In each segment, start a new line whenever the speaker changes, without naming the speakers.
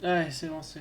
Ouais, c'est lancé.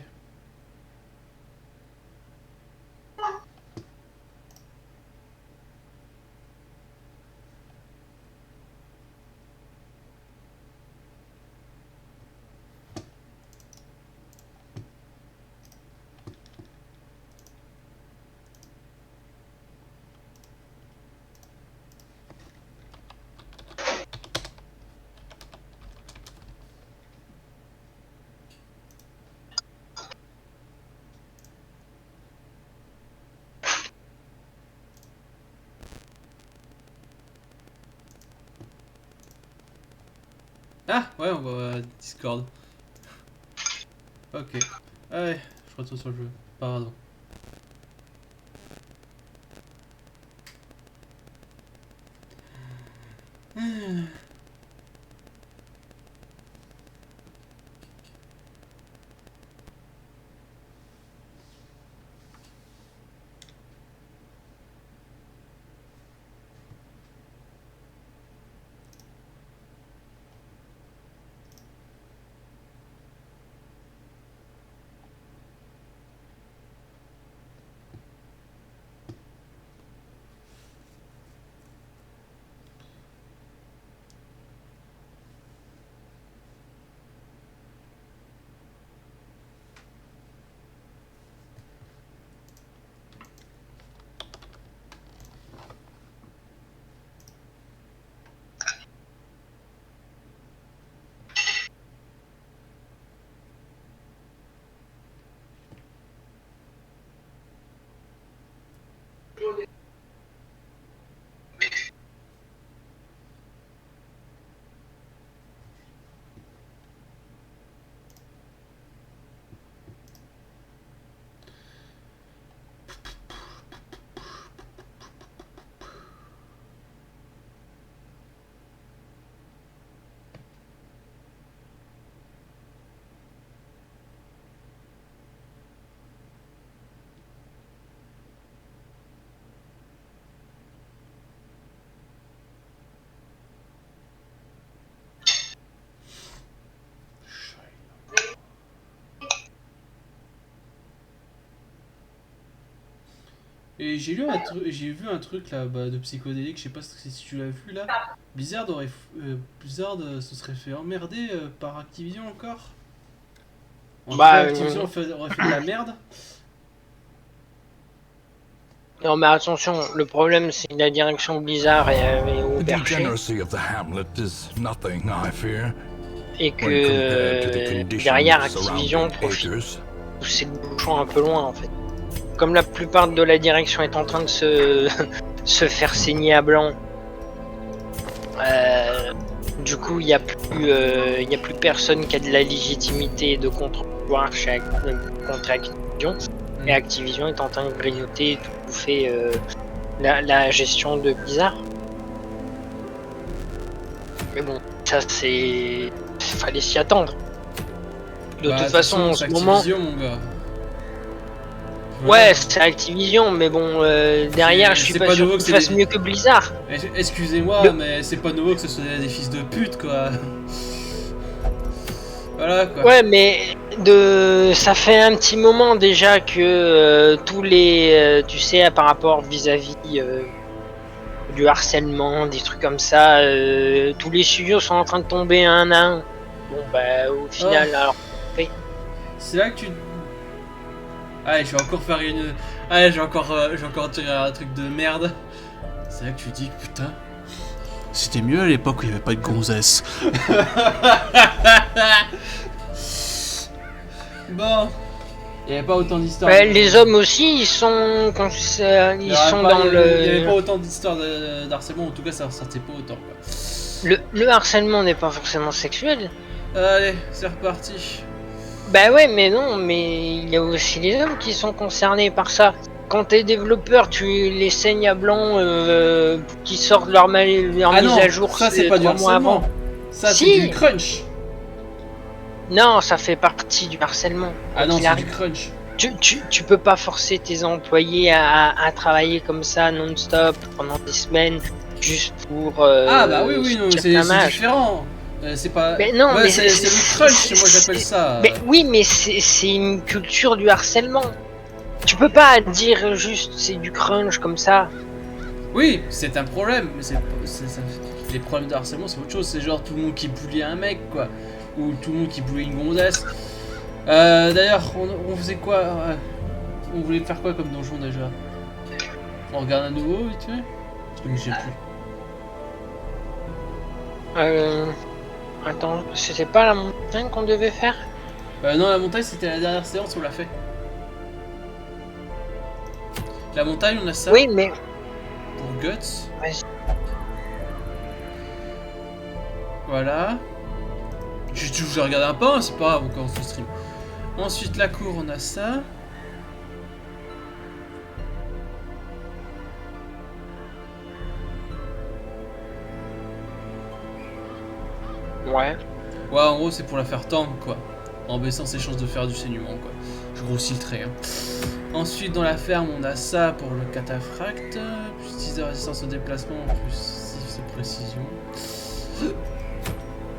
Ah, ouais, on voit Discord. Ok. Ah ouais, je retourne sur le jeu. Pardon. Et j'ai lu un truc, j'ai vu un truc là de psychodélique, je sais pas si tu l'as vu là. Blizzard se serait fait emmerder par Activision encore. En gros,
Bah,
Activision aurait fait de la merde.
non, mais attention, le problème c'est que la direction Blizzard est au
The
perché
degeneracy of the hamlet is nothing, I fear,
et
when compared to the
que
conditions
derrière Activision
surrounding
profite
acres.
de pousser le bouchon un peu loin en fait. Comme la plupart de la direction est en train de se faire saigner à blanc, du coup il n'y a plus personne qui a de la légitimité de contre-pouvoir contre Activision. Et Activision est en train de grignoter et tout bouffer la gestion de Blizzard. Mais bon, ça c'est... fallait s'y attendre. De toute façon, en ce moment...
Activision, mon gars.
Ouais, c'est Activision, mais bon, derrière, je suis pas sûr qu'ils fassent mieux que Blizzard.
Excusez-moi, mais c'est pas nouveau que ce soit des fils de pute, quoi. Voilà, quoi.
Ouais, mais ça fait un petit moment déjà que tous les... tu sais, par rapport vis-à-vis du harcèlement, des trucs comme ça, tous les studios sont en train de tomber un à un. Bon, bah, au final, alors...
C'est là que tu... Allez, je vais encore faire une... Allez, je vais encore tirer un truc de merde. C'est là que tu dis que putain... C'était mieux à l'époque où il n'y avait pas de gonzesse. Bon... Il n'y avait pas autant d'histoires...
Bah, les hommes aussi, ils sont dans le...
Il n'y avait pas autant d'histoires d'harcèlement, en tout cas ça ressortait pas autant, quoi.
Le harcèlement n'est pas forcément sexuel.
Allez, c'est reparti.
Bah ouais, mais non, mais il y a aussi les hommes qui sont concernés par ça. Quand t'es développeur, tu les saignes à blanc qui sortent leur mise à jour.
Ça c'est pas du harcèlement. Ça c'est du crunch.
Non, ça fait partie du harcèlement.
Ah non, c'est du crunch.
Tu peux pas forcer tes employés à travailler comme ça non-stop pendant des semaines juste pour...
ah bah oui, non, c'est différent. C'est pas...
Mais non,
ouais,
mais
c'est le crunch, moi j'appelle ça.
Mais oui, mais c'est une culture du harcèlement. Tu peux pas dire juste c'est du crunch comme ça.
Oui, c'est un problème, mais les problèmes de harcèlement c'est autre chose, c'est genre tout le monde qui bully un mec quoi, ou tout le monde qui bully une gonzesse. D'ailleurs, on faisait quoi on voulait faire quoi comme donjon déjà? On regarde à nouveau vite fait? Parce que je me souviens plus.
Attends, c'était pas la montagne qu'on devait faire?
Non, la montagne c'était la dernière séance, on l'a fait. La montagne on a ça
Oui, mais...
pour Guts.
Vas-y.
Voilà. Je regarde un peu, hein, c'est pas grave encore ce stream. Ensuite la cour on a ça.
Ouais.
Ouais, en gros, c'est pour la faire tendre, quoi. En baissant ses chances de faire du saignement, quoi. Je grossis le trait, hein. Ensuite, dans la ferme, on a ça pour le cataphracte. Plus 10 de résistance au déplacement, plus 6 de précision.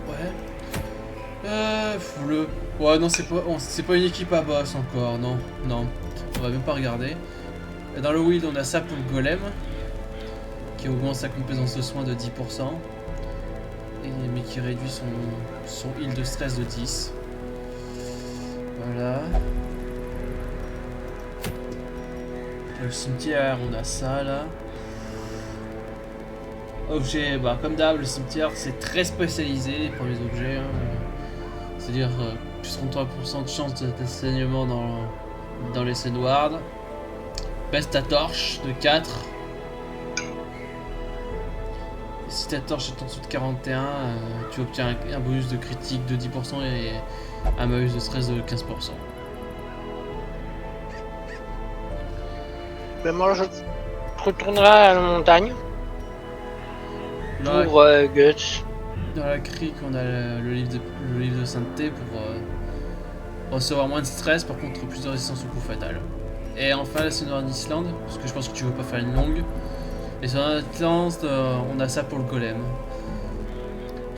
Ouais. Ouais, non, c'est pas une équipe à boss encore, non. Non, on va même pas regarder. Dans le wild, on a ça pour le golem. Qui augmente sa complaisance de soins de 10%. Mais qui réduit son heal de stress de 10. Voilà. Le cimetière, on a ça là. Objet, bah comme d'hab, le cimetière c'est très spécialisé les premiers objets. Hein. C'est-à-dire plus 33% de chance de saignement dans les Senward. Peste à torche de 4. Si ta torche est en dessous de 41, tu obtiens un bonus de critique de 10% et un malus de stress de 15%.
Ben moi je retournerai à la montagne pour Guts.
Dans la crique, on a le livre de sainteté pour recevoir moins de stress, par contre plus de résistance au coup fatal. Et enfin la Senward Island, parce que je pense que tu veux pas faire une longue. Et sur la lance, on a ça pour le golem.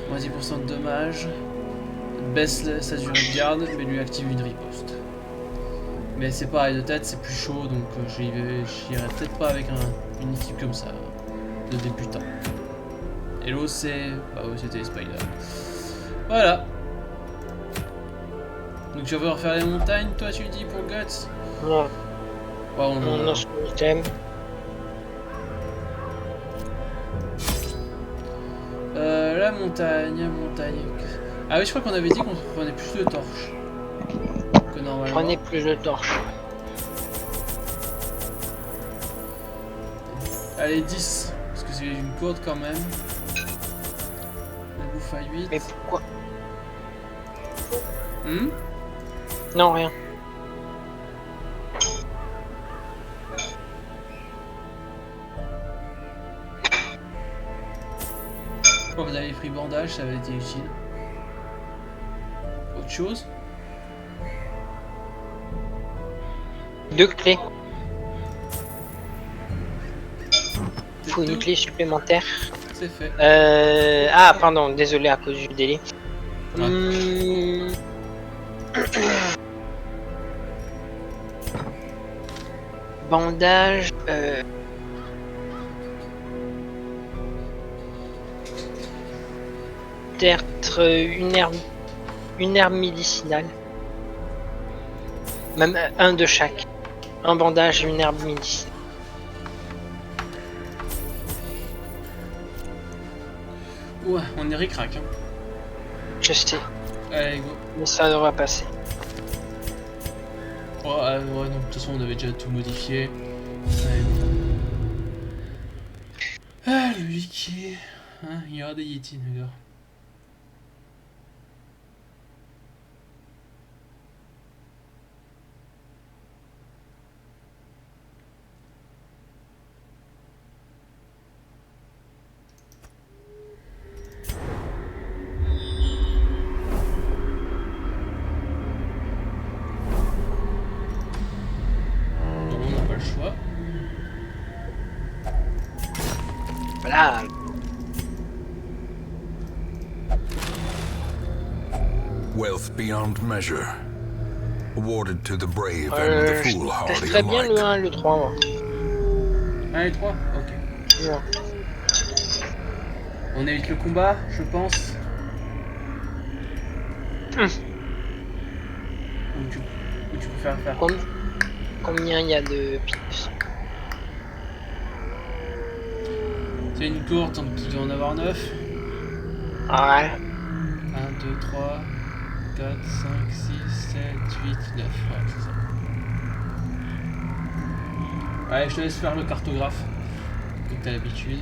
Moins 10% de dommages. Baisse sa durée de garde, mais lui active une riposte. Mais c'est pareil, de tête c'est plus chaud, donc j'irai peut-être pas avec une équipe comme ça, de débutant. Et l'autre c'est... Bah ouais, c'était les spiders. Voilà. Donc tu vas refaire les montagnes, toi tu dis, pour Guts?
Ouais.
Ouais,
On a son item.
La montagne. Ah oui, je crois qu'on avait dit qu'on prenait plus de torches que normalement.
Prenez plus de torches.
Allez, 10, parce que c'est une corde quand même. La bouffe à 8.
Mais pourquoi? Non, rien.
Oh, vous avez pris bandage, ça avait été utile. Autre chose?
2 clés. Faut une clé supplémentaire.
C'est fait.
Ah, pardon, désolé à cause du délai.
Ouais.
Bandage. Peut-être une herbe médicinale. Même un de chaque. Un bandage et une herbe médicinale.
Ouais, on est ric-rac. Hein.
Je sais,
Allez, go.
mais ça devrait passer.
Ouais, non, de toute façon, on avait déjà tout modifié. Allez, go. Ah, le liquide. Hein, il y aura des Yétis, les gars.
Voilà.
wealth beyond measure, awarded to the brave and the
Je
foolhardy
testerais bien le
alike.
1 et le 3, moi.
1 et 3. Ok.
Non.
On évite le combat, je pense. Ou tu peux faire.
Combien il y a de pièces?
C'est une tour, donc tu dois en avoir 9.
Ouais.
1, 2, 3, 4, 5, 6, 7, 8, 9. Ouais, c'est ça. Ouais, je te laisse faire le cartographe. Comme t'as l'habitude.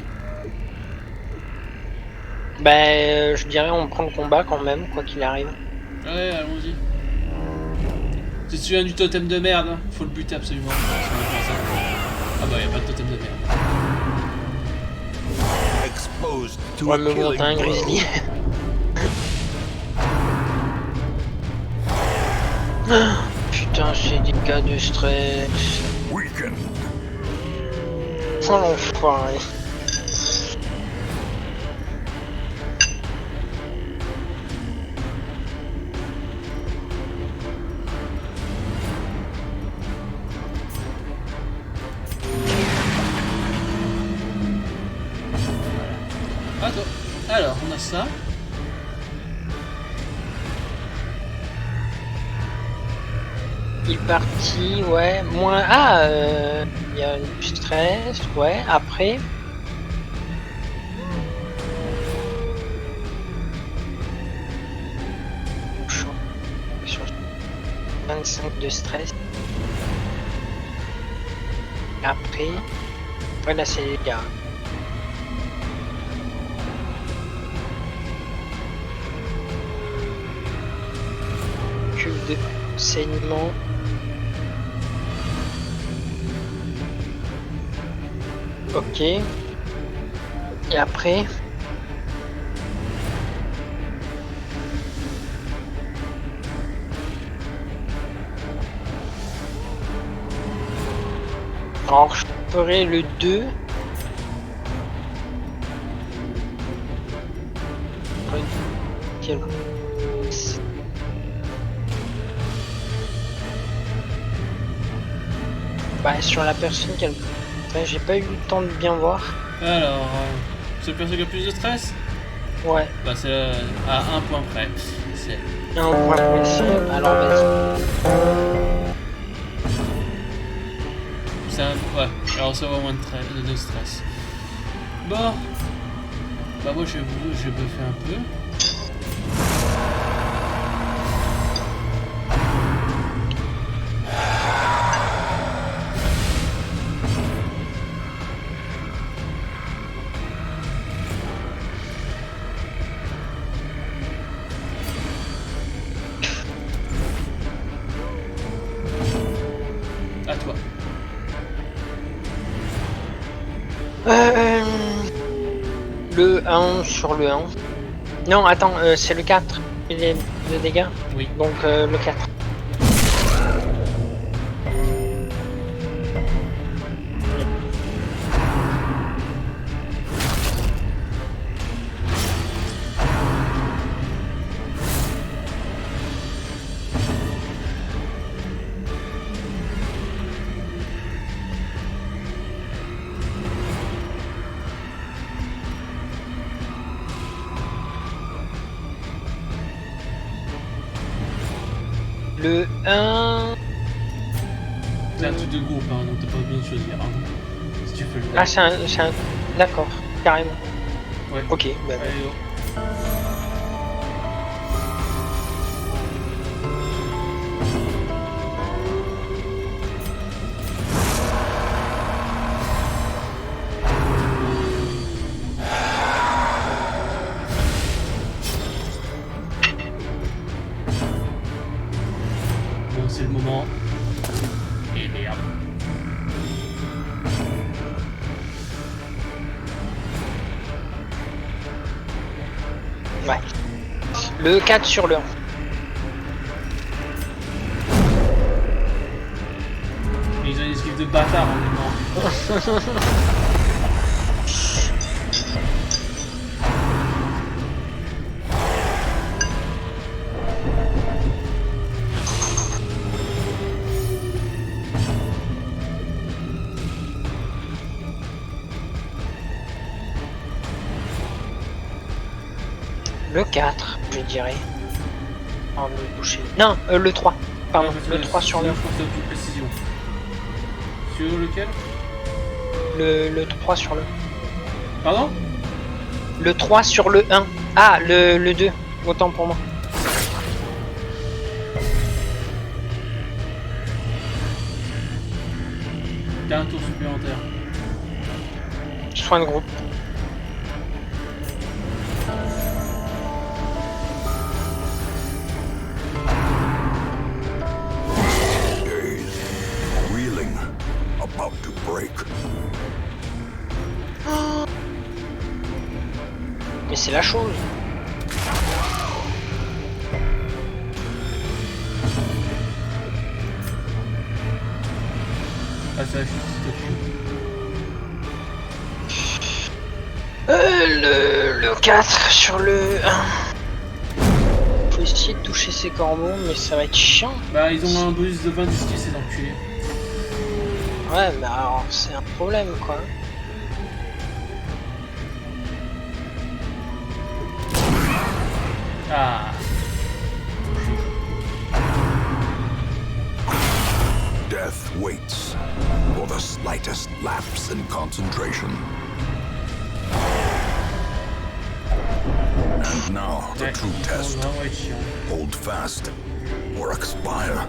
Ben, je dirais on prend le combat quand même, quoi qu'il arrive.
Ouais, allons-y. Tu te souviens du totem de merde, hein? Faut le buter absolument. Ah bah y'a pas de totem de merde.
Exposed to
Ouais,
a
mais bon,
killing
t'as un
blow.
grizzly. Putain, c'est des cas de stress.
Weakened.
Oh l'enfoiré.
Attends. Alors, on a ça.
Il est parti, ouais. Moins. Ah, il y a du stress, ouais. Après. Chaud. Sur 25 de stress. Après. Ouais, là, c'est les gars. Cube de saignement. Ok. Et après. Alors je ferai le 2. Quel... Bah sur la personne qu'elle... Ouais, j'ai pas eu le temps de bien voir.
Alors, ce perso qui a plus de stress?
Ouais.
Bah c'est à un point près. C'est...
Un point précis. Alors vas-y.
C'est un... Ouais, alors ça va moins de stress. Bon. Bah moi je vais buffer un peu. À toi.
Le 1 sur le 1. Non, attends, c'est le 4. Il est de dégâts.
Oui.
Donc le 4. Le 1...
C'est un truc de groupe, hein, donc t'as pas besoin de choisir. Hein. Si tu fais le...
Ah, c'est un... D'accord, carrément.
Ouais.
Ok, bah,
Allez, oh. Bon, c'est le moment. Et merde.
ouais. Le 4 sur le 1.
Ils ont une esquive de bâtard en même temps.
Le 4, je dirais. Avant de le toucher. Non, le 3. Pardon,
Ouais,
le 3 sur le...
Je pense que t'as plus précision. Sur lequel?
Le 3 sur le...
Pardon?
Le 3 sur le 1. Ah, le 2. Autant pour moi.
T'as un tour supplémentaire.
Soin de groupe.
Days, reeling, about to break.
Mais c'est la chose.
Ah, c'est la justice
Le 4 sur le 1. Faut essayer de toucher ces corbeaux, mais ça va être chiant.
Bah, ils ont un bonus de 20 d'esquive, ces enculés.
Ouais, mais alors c'est un problème quoi.
Ah.
Death waits for the slightest lapse in concentration. And now the
Ouais,
true
ça va
test.
vraiment être chiant.
Hold fast or expire.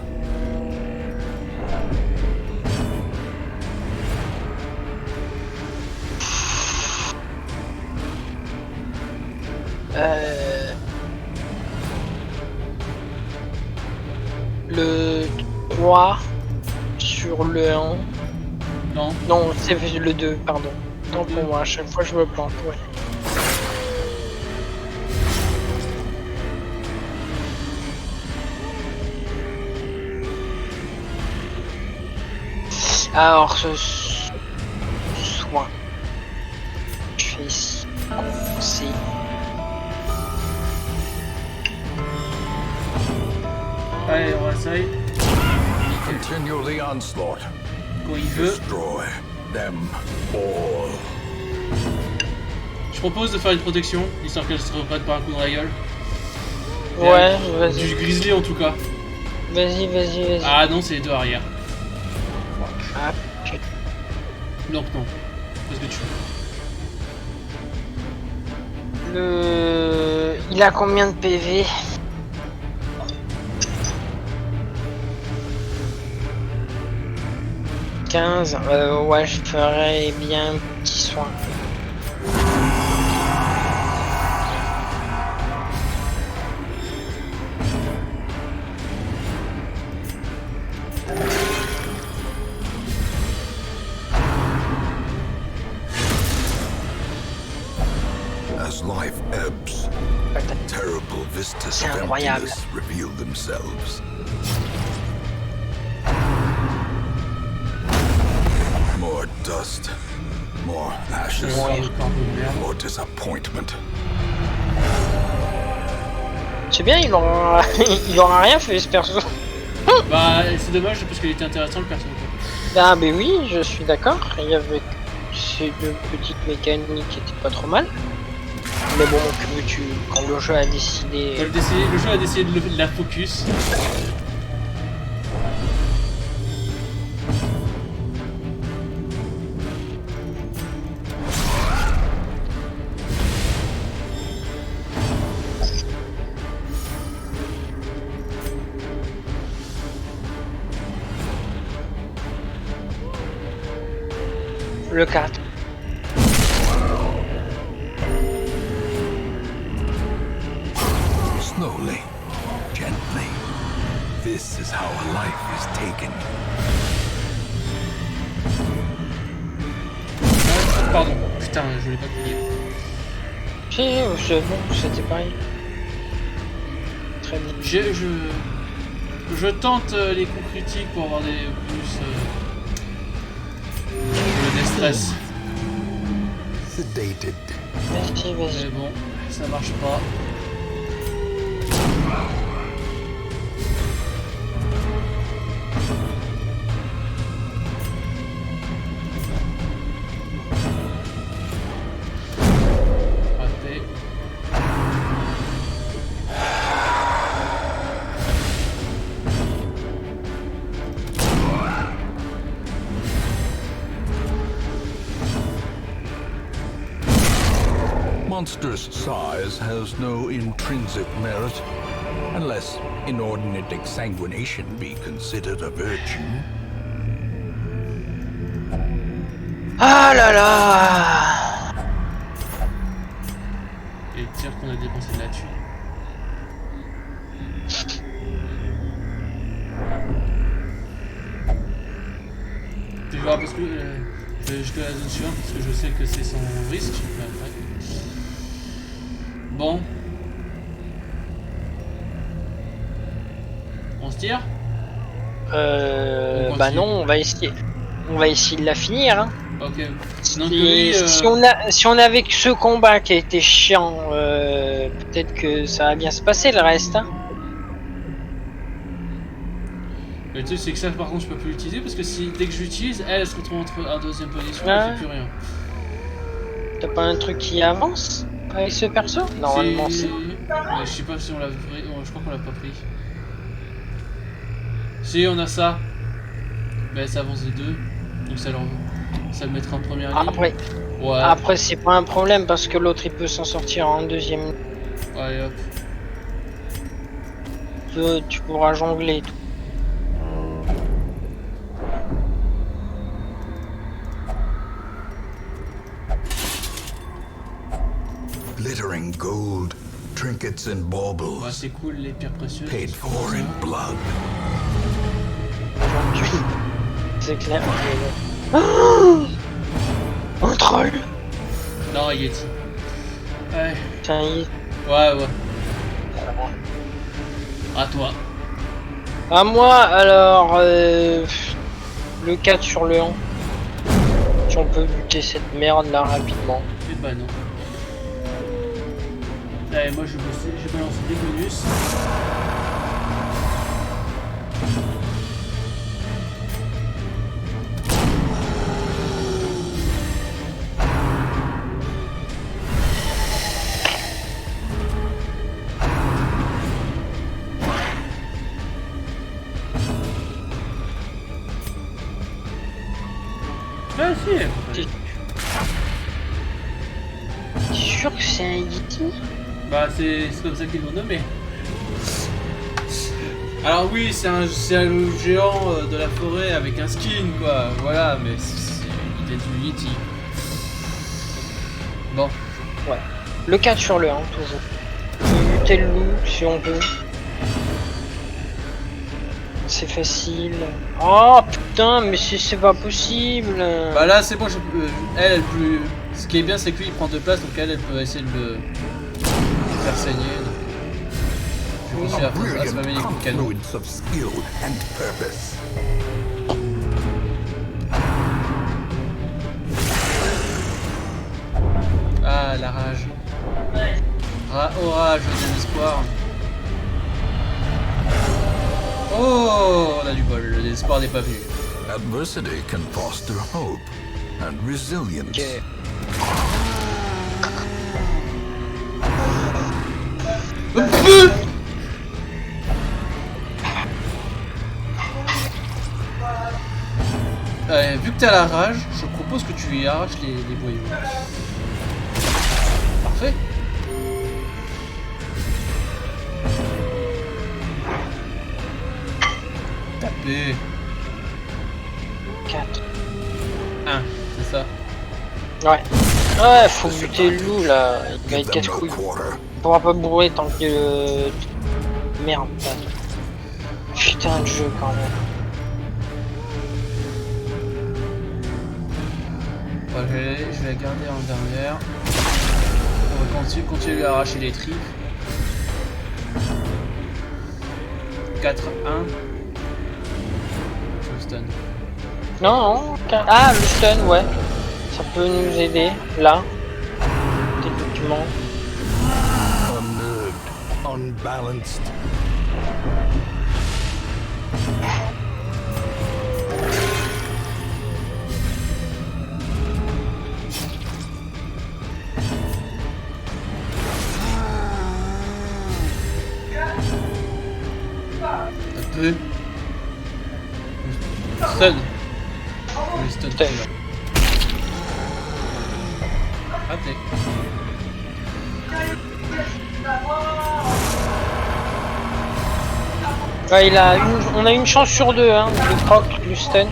Le 3 sur le 1.
Non.
Non, c'est le 2, pardon. Tant pour moi, à chaque fois je me plante, ouais. Alors, ce soin. Je fais ici. C'est.
Allez, on essaye.
Continue the onslaught.
Quand il veut.
Destroy them all.
Je propose de faire une protection, histoire qu'elle se reprenne par un coup dans la gueule.
Ouais,
Du
vas-y.
grizzly en tout cas.
Vas-y, vas-y, vas-y.
Ah non, c'est les deux arrière.
Ah, ok.
Donc non. Qu'est-ce que tu veux?
Il a combien de PV? Ouais, je ferais bien un petit soin.
As life ebbs, terrible vistas
C'est
of
incroyable.
emptiness reveal themselves. More dust, more ashes,
Ouais. Un peu de merde.
more disappointment.
C'est bien, il aura... il aura rien fait ce perso.
Bah, c'est dommage parce qu'il était intéressant le personnage.
Ah ben oui, je suis d'accord. Il y avait ces deux petites mécaniques qui étaient pas trop mal. Mais bon, que veux-tu, quand le jeu a décidé...
Le jeu a décidé de la focus.
Le 4.
Slowly, gently. This is how a life is taken.
Pardon. Putain, je voulais pas plier.
C'est bon, c'était pareil. Très bien.
Je tente les coups critiques pour avoir des bonus des stress.
Sedated.
Vas-y, vas-y.
Mais bon, ça marche pas. Raté.
monster's size has no intrinsic merit, unless inordinate exsanguination be considered a virtue.
Ah là là.
Et dire qu'on a dépensé de la thune. Tu vois parce que je te la donne suivante parce que je sais que c'est sans risque. Ouais. Bon. On se tire?
Bah non, on va essayer. On va essayer de la finir. Hein.
Ok. Donc lui,
Si on avait que ce combat qui a été chiant, peut-être que ça va bien se passer le reste. Hein.
le truc c'est que ça par contre je peux plus l'utiliser parce que si dès que je l'utilise, elle se retrouve en deuxième position,
Ouais.
elle fait plus rien.
T'as pas un truc qui avance avec ce perso? Normalement si.
Mais je sais pas si on l'a pris. Je crois qu'on l'a pas pris. Si on a ça. Ben ça avance de 2. Donc ça le mettra en première ligne.
Après,
Ouais.
après c'est pas un problème parce que l'autre il peut s'en sortir en deuxième.
Ouais hop.
Tu pourras jongler et tout.
Glittering gold, trinkets and
Ouais,
baubles,
c'est cool les pierres précieuses.
paid for in blood.
C'est clair. Oh un troll.
Non, Yeti. Ouais.
Tiens,
Ouais. À toi.
à moi alors le 4 sur le 1. Si on peut buter cette merde là rapidement.
Et bah non. Allez, moi je balance des bonus. Ah si.
T'es sûr que c'est un Yeti?
Bah c'est comme ça qu'ils l'ont nommé. Alors oui, c'est un géant de la forêt avec un skin quoi, voilà, mais il est du Yeti. Bon.
Ouais. Le 4 sur le 1 toujours. On peut buter le loup si on peut. C'est facile. Oh putain, mais c'est pas possible.
Bah là c'est bon, elle plus. Ce qui est bien c'est que lui il prend 2 places donc elle peut essayer de le faire saigner. Donc... Je vais
A
continuer à se
brilliant
les coups de canon.
confluence of skill and purpose.
Ah la rage. Orage au désespoir. Oh, on a du bol, le désespoir n'est pas venu.
Adversity can foster hope and resilience.
Ok.
Vu que t'as la rage, je propose que tu lui arraches les boyaux. Parfait. Taper.
4.
1, c'est ça.
Ouais. Ouais, faut buter le loup là. Il va
Give
être
them
casse
no
couilles.
quarter.
On pourra pas bourrer tant que le. Merde. Putain de jeu quand même.
Bon, je vais la garder en dernière. On va continuer à arracher les tripes. 4, 1. Je le stun.
Non. Ah, le stun, ouais. Ça peut nous aider là. Techniquement.
Unnerved, unbalanced.
Un peu. Stun. Oui, stun.
Stun.
Raté.
Ouais, on a une chance sur deux, hein, le proc, le stun.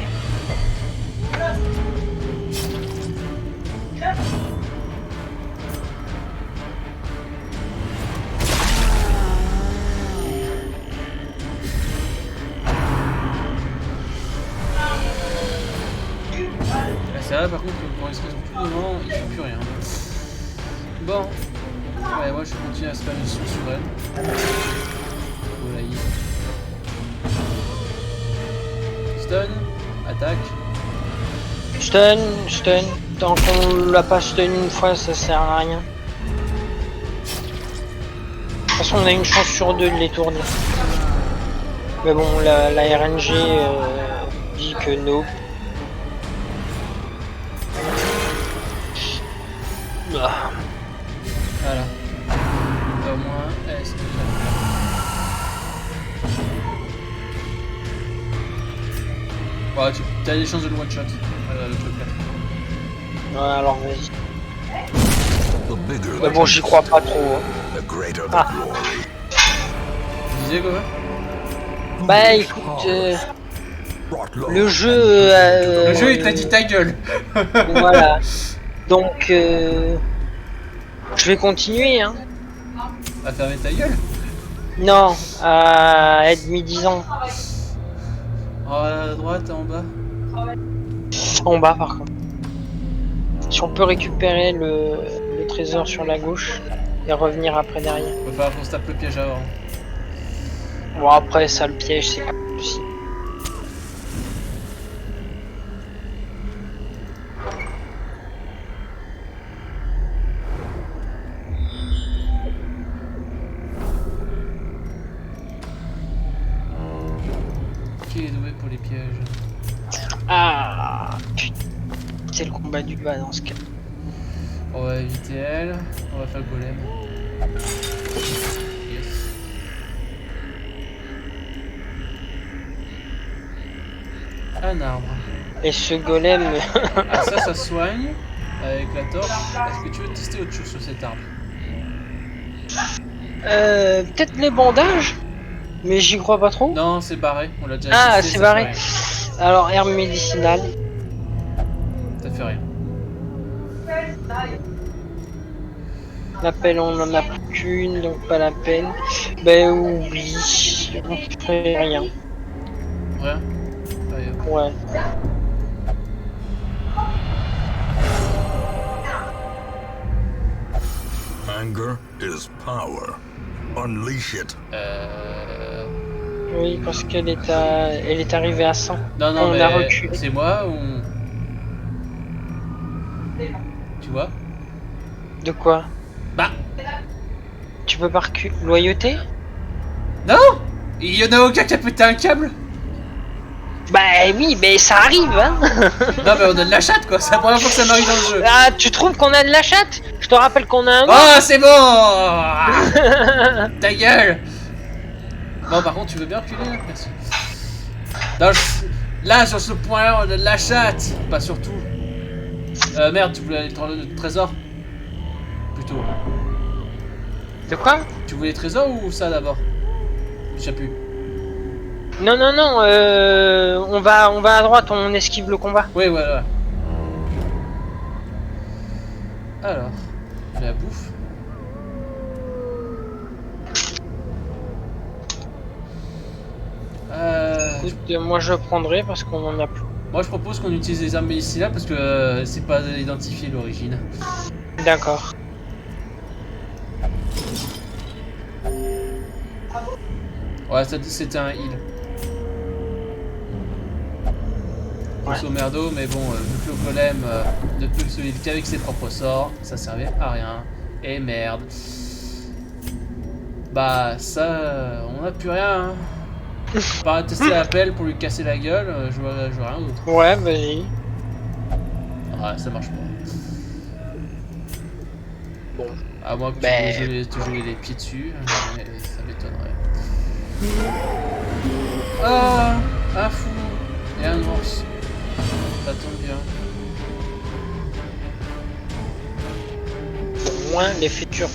C'est vrai par contre que quand il se résout tout devant, il fait plus rien. Bon. Ouais, moi je continue à spammer sur elle. Volaille. Stun. Attaque.
Stun. Tant qu'on l'a pas stun une fois, ça sert à rien. De toute façon, on a une chance sur deux de l'étourdir. Mais bon, la RNG dit que no. Ah.
Voilà. Au moins, est-ce que ça fait. Tu as des chances de le one-shot. Le truc là.
Ouais, alors vas-y.
The bigger
Mais bon, j'y crois pas trop. Hein.
the greater the
Ah.
glory.
Tu disais quoi?
Bah écoute, le jeu...
Le jeu il t'a dit ta gueule.
Voilà. Donc, je vais continuer, hein.
À fermer ta gueule.
Non, à être mi-10 ans.
À droite, en bas.
En bas, par contre. Si on peut récupérer le trésor sur la gauche et revenir après derrière.
Il va falloir qu'on se tape le piège avant.
Bon, après, ça, le piège, c'est pas possible.
Qui est doué pour les pièges?
Ah, putain. C'est le combat du bas dans ce cas.
On va éviter elle. On va faire le golem. Yes. Un arbre.
Et ce golem...
Ah, ça soigne avec la torche. Est-ce que tu veux tester autre chose sur cet arbre?
Peut-être les bandages, mais j'y crois pas trop.
Non, c'est barré. On l'a déjà
Ah,
testé,
c'est
ça
barré.
fait
Alors, herbe médicinale.
rien. Ça fait rien.
La pelle, on en a plus qu'une, donc pas la peine. Ben oublie, on fait rien.
Rien. Rien.
Ouais.
Anger is power. Unleash it.
Oui, parce qu'elle est elle est arrivée à 100.
Non, non,
On
mais
a reculé.
c'est moi ou... Tu vois?
De quoi?
Bah,
Tu peux pas reculer. Loyauté?
non! Il y en a aucun qui a pété un câble?
Bah oui, mais ça arrive, hein.
Non, mais on a de la chatte quoi, c'est la première fois que ça m'arrive dans le jeu.
Ah, tu trouves qu'on a de la chatte? Je te rappelle qu'on a un...
Oh, c'est bon! Ta gueule! Bon, par contre, tu veux bien reculer là? Merci. Non, là, sur ce point-là, on a de la chatte! Pas surtout. Merde, tu voulais le trésor? Plutôt.
De quoi?
Tu voulais les trésors ou ça d'abord? Je sais plus.
Non, non, non, on va à droite, on esquive le combat.
Oui, voilà. Alors, la bouffe.
Écoute, moi je prendrai parce qu'on en a plus.
Moi je propose qu'on utilise les armes médicinales parce que c'est pas identifié l'origine.
D'accord.
Ouais, c'était un heal.
Ouais.
Au merdo, mais bon, vu que le golem ne peut se heal qu'avec ses propres sorts, ça servait à rien. Et merde. Bah, ça, on n'a plus rien. Hein. Pas tester la pelle pour lui casser la gueule, je vois rien d'autre.
Ouais, vas-y.
Ouais, ça marche pas.
Bon.
À moins que
Ben...
tu joues les pieds dessus, mais ça m'étonnerait. Ah, un fou et un ours. Ça tombe bien.
Au moins les futurs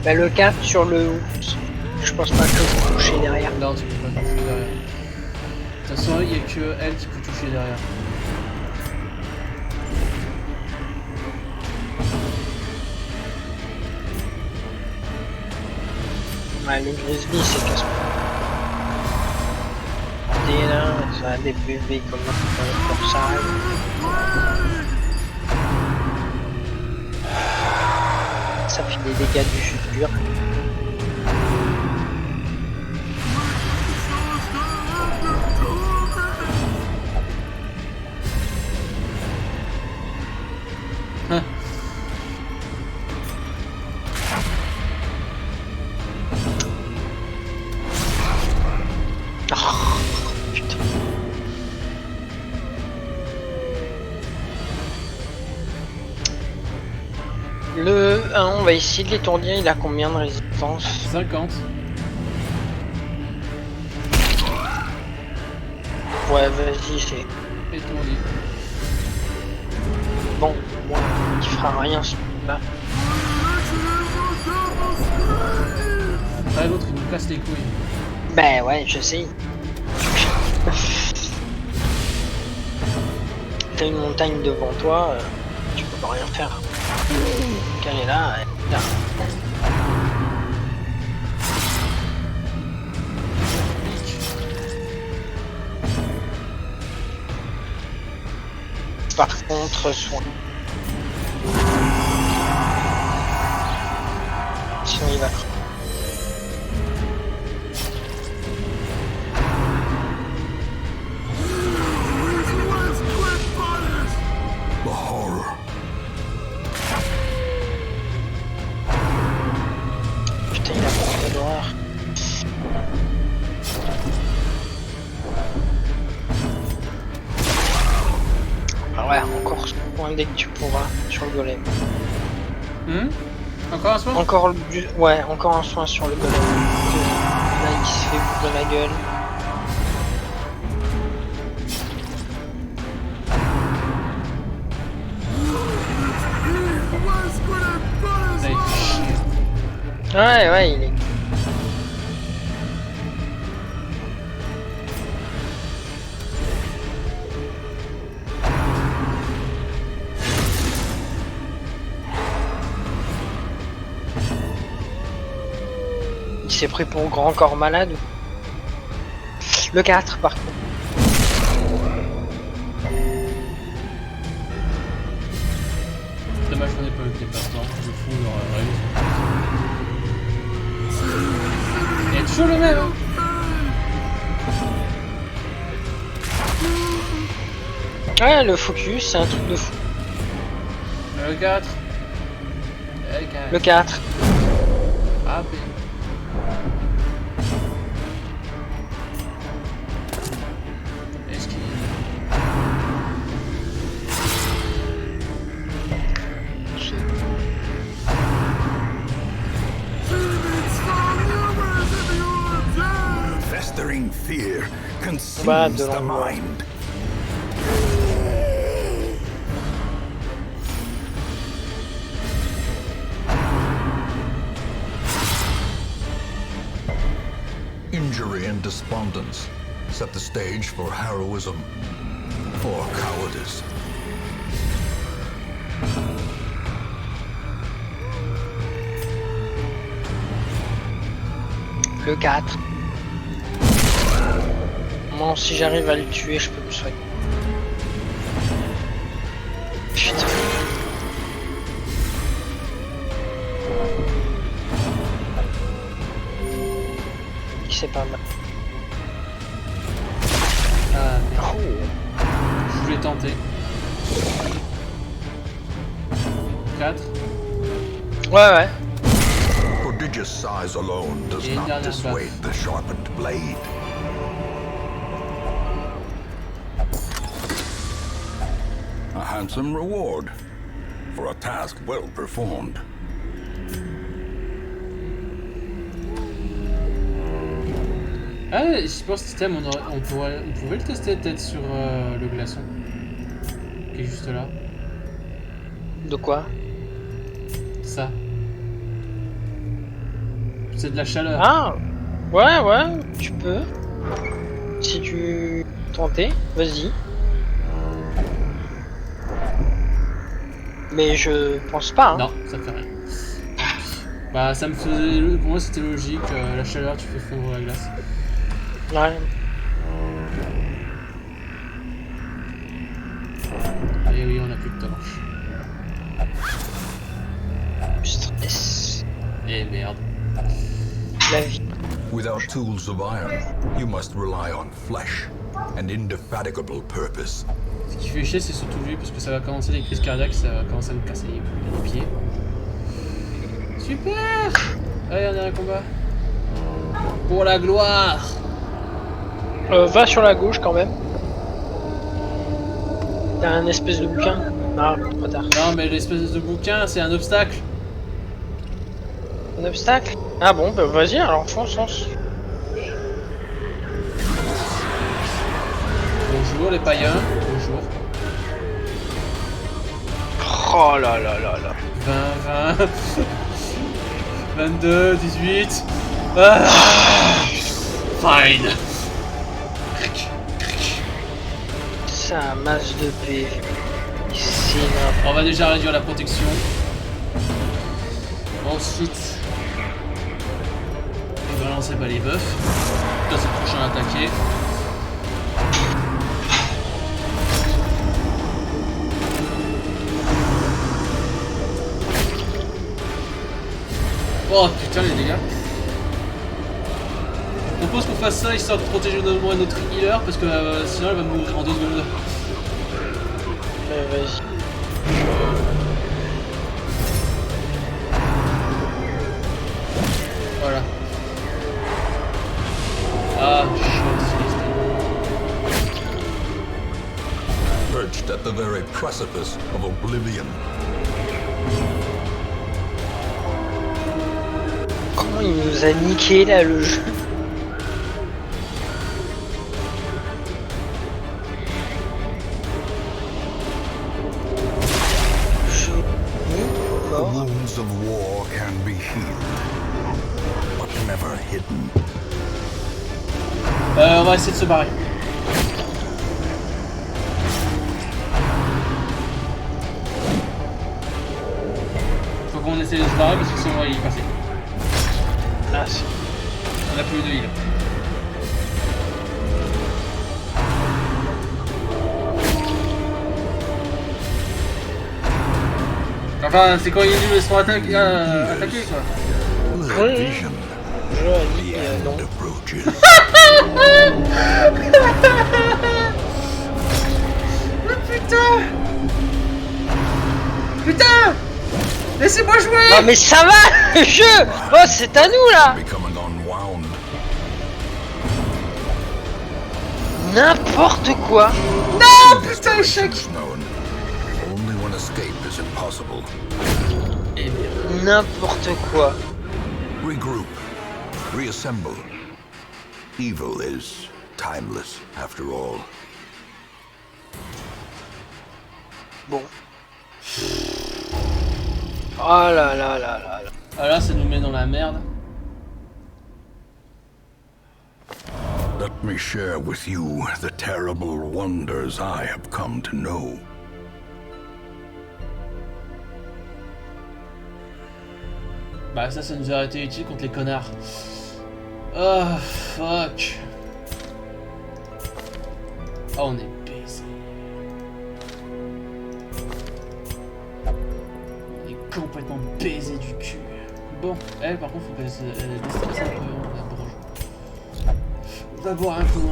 Bah, le 4 sur le hook. Je pense pas que vous touchez derrière.
Non, tu peux pas toucher derrière. De toute façon, il n'y a que elle qui peut toucher derrière.
Ouais, le Grisby, c'est casse. Et là, ça a des bébés comme pour ça. Ça fait des dégâts du futur.
Hein.
Oh, putain. Le 1, on va essayer de l'étourdir, il a combien de résistance?
50.
Ouais, vas-y, c'est
Étourdi.
bon, moi, il fera rien ce là.
Après, l'autre, il nous casse les couilles.
Ben ouais, je sais. T'as une montagne devant toi, tu peux pas rien faire. Elle est là, elle est là. Par contre, soin. Sinon il va.
The horror.
Putain, il a porté l'horreur. Ah ouais, encore soin dès que tu pourras sur le golem.
Encore un soin?
Encore du... Ouais, encore un soin sur le golem. Là, il se fait bouffer la gueule.
Là, il fait chier.
Ouais, ouais, il est... Il s'est pris pour grand corps malade. Le 4 par contre.
Dommage qu'on n'ait pas eu le déplacement. Je fous leur réussite. Il est toujours le même, hein.
Ouais, le focus, c'est un truc de fou.
Le 4.
Le 4.
Ah, B. Est-ce qu'il...
Festering fear
Bah,
consumes
de
the
l'angoisse.
mind. Injury and despondence set the stage for heroism or cowardice.
Le 4. Moi, si j'arrive à le tuer, je peux me soigner. Putain. C'est pas mal.
Ah, merde.
Oh.
Je voulais tenter. 4.
Ouais, ouais.
Prodigious size alone does
Et une
not
dernière
dissuade the sharpened blade. A handsome reward for a task well performed.
Ah, je pense que système, on pouvait le tester peut-être sur le glaçon. Qui est juste là.
De quoi?
Ça. C'est de la chaleur.
Ah ouais, tu peux. Si tu tentais, vas-y. Mais je pense pas. Hein.
Non, ça fait rien. Bah ça me faisait... Pour moi c'était logique, la chaleur tu fais fondre la glace.
Ouais.
Et oui, on a plus de torche.
Stress.
Et merde.
La vie.
Without tools of iron, you must rely on flesh and indefatigable purpose.
Ce qui fait chier c'est surtout lui parce que ça va commencer les crises cardiaques, ça va commencer à me casser les pieds. Super! Allez, on a un combat. Pour la gloire!
Va sur la gauche quand même. T'as un espèce de bouquin. Ah, trop tard.
Non mais l'espèce de bouquin c'est un obstacle.
Un obstacle? Ah bon, bah vas-y alors, fonce.
Bonjour les païens, bonjour.
Oh là là là là.
20, 22, 18. Ah fine.
Ça, masse de PV. C'est n'importe.
On va déjà réduire la protection. Ensuite, il va lancer les buffs. Toi c'est le prochain à attaquer. Oh putain les dégâts. Je propose qu'on fasse ça histoire de protéger au moins notre healer parce que sinon elle va mourir en 2 secondes.
Vas-y.
Voilà. Ah shit.
Perched at the very precipice of oblivion.
Comment il nous a niqué là le jeu?
The wounds of war can be healed, but never hidden.
On va essayer de se barrer. Faut qu'on essaie de se barrer parce que sinon on va y passer.
Ah, c'est...
On a plus de heal. Enfin, c'est quand ils nous laisseront attaquer quoi.
Blurred vision.
Je
The
non.
end approaches.
Putain! Putain! Laissez-moi jouer!
Non mais ça va le jeu! Oh c'est à nous là!
Becoming unwound.
N'importe quoi!
Non! Putain, échec!
Desperation is known. Only when escape is impossible.
Et bien.
N'importe quoi!
Regroup. Reassemble. Evil is timeless, after all.
Bon. Oh là là là là là.
Ah là, ça nous met dans la merde.
Let me share with you the terrible wonders I have come to know.
Bah ça nous aurait été utile contre les connards. Oh fuck. Oh on est baisé. On est complètement baisé du cul. Bon, elle par contre faut qu'elle se déstresse un peu, la bourge. On va boire un coup.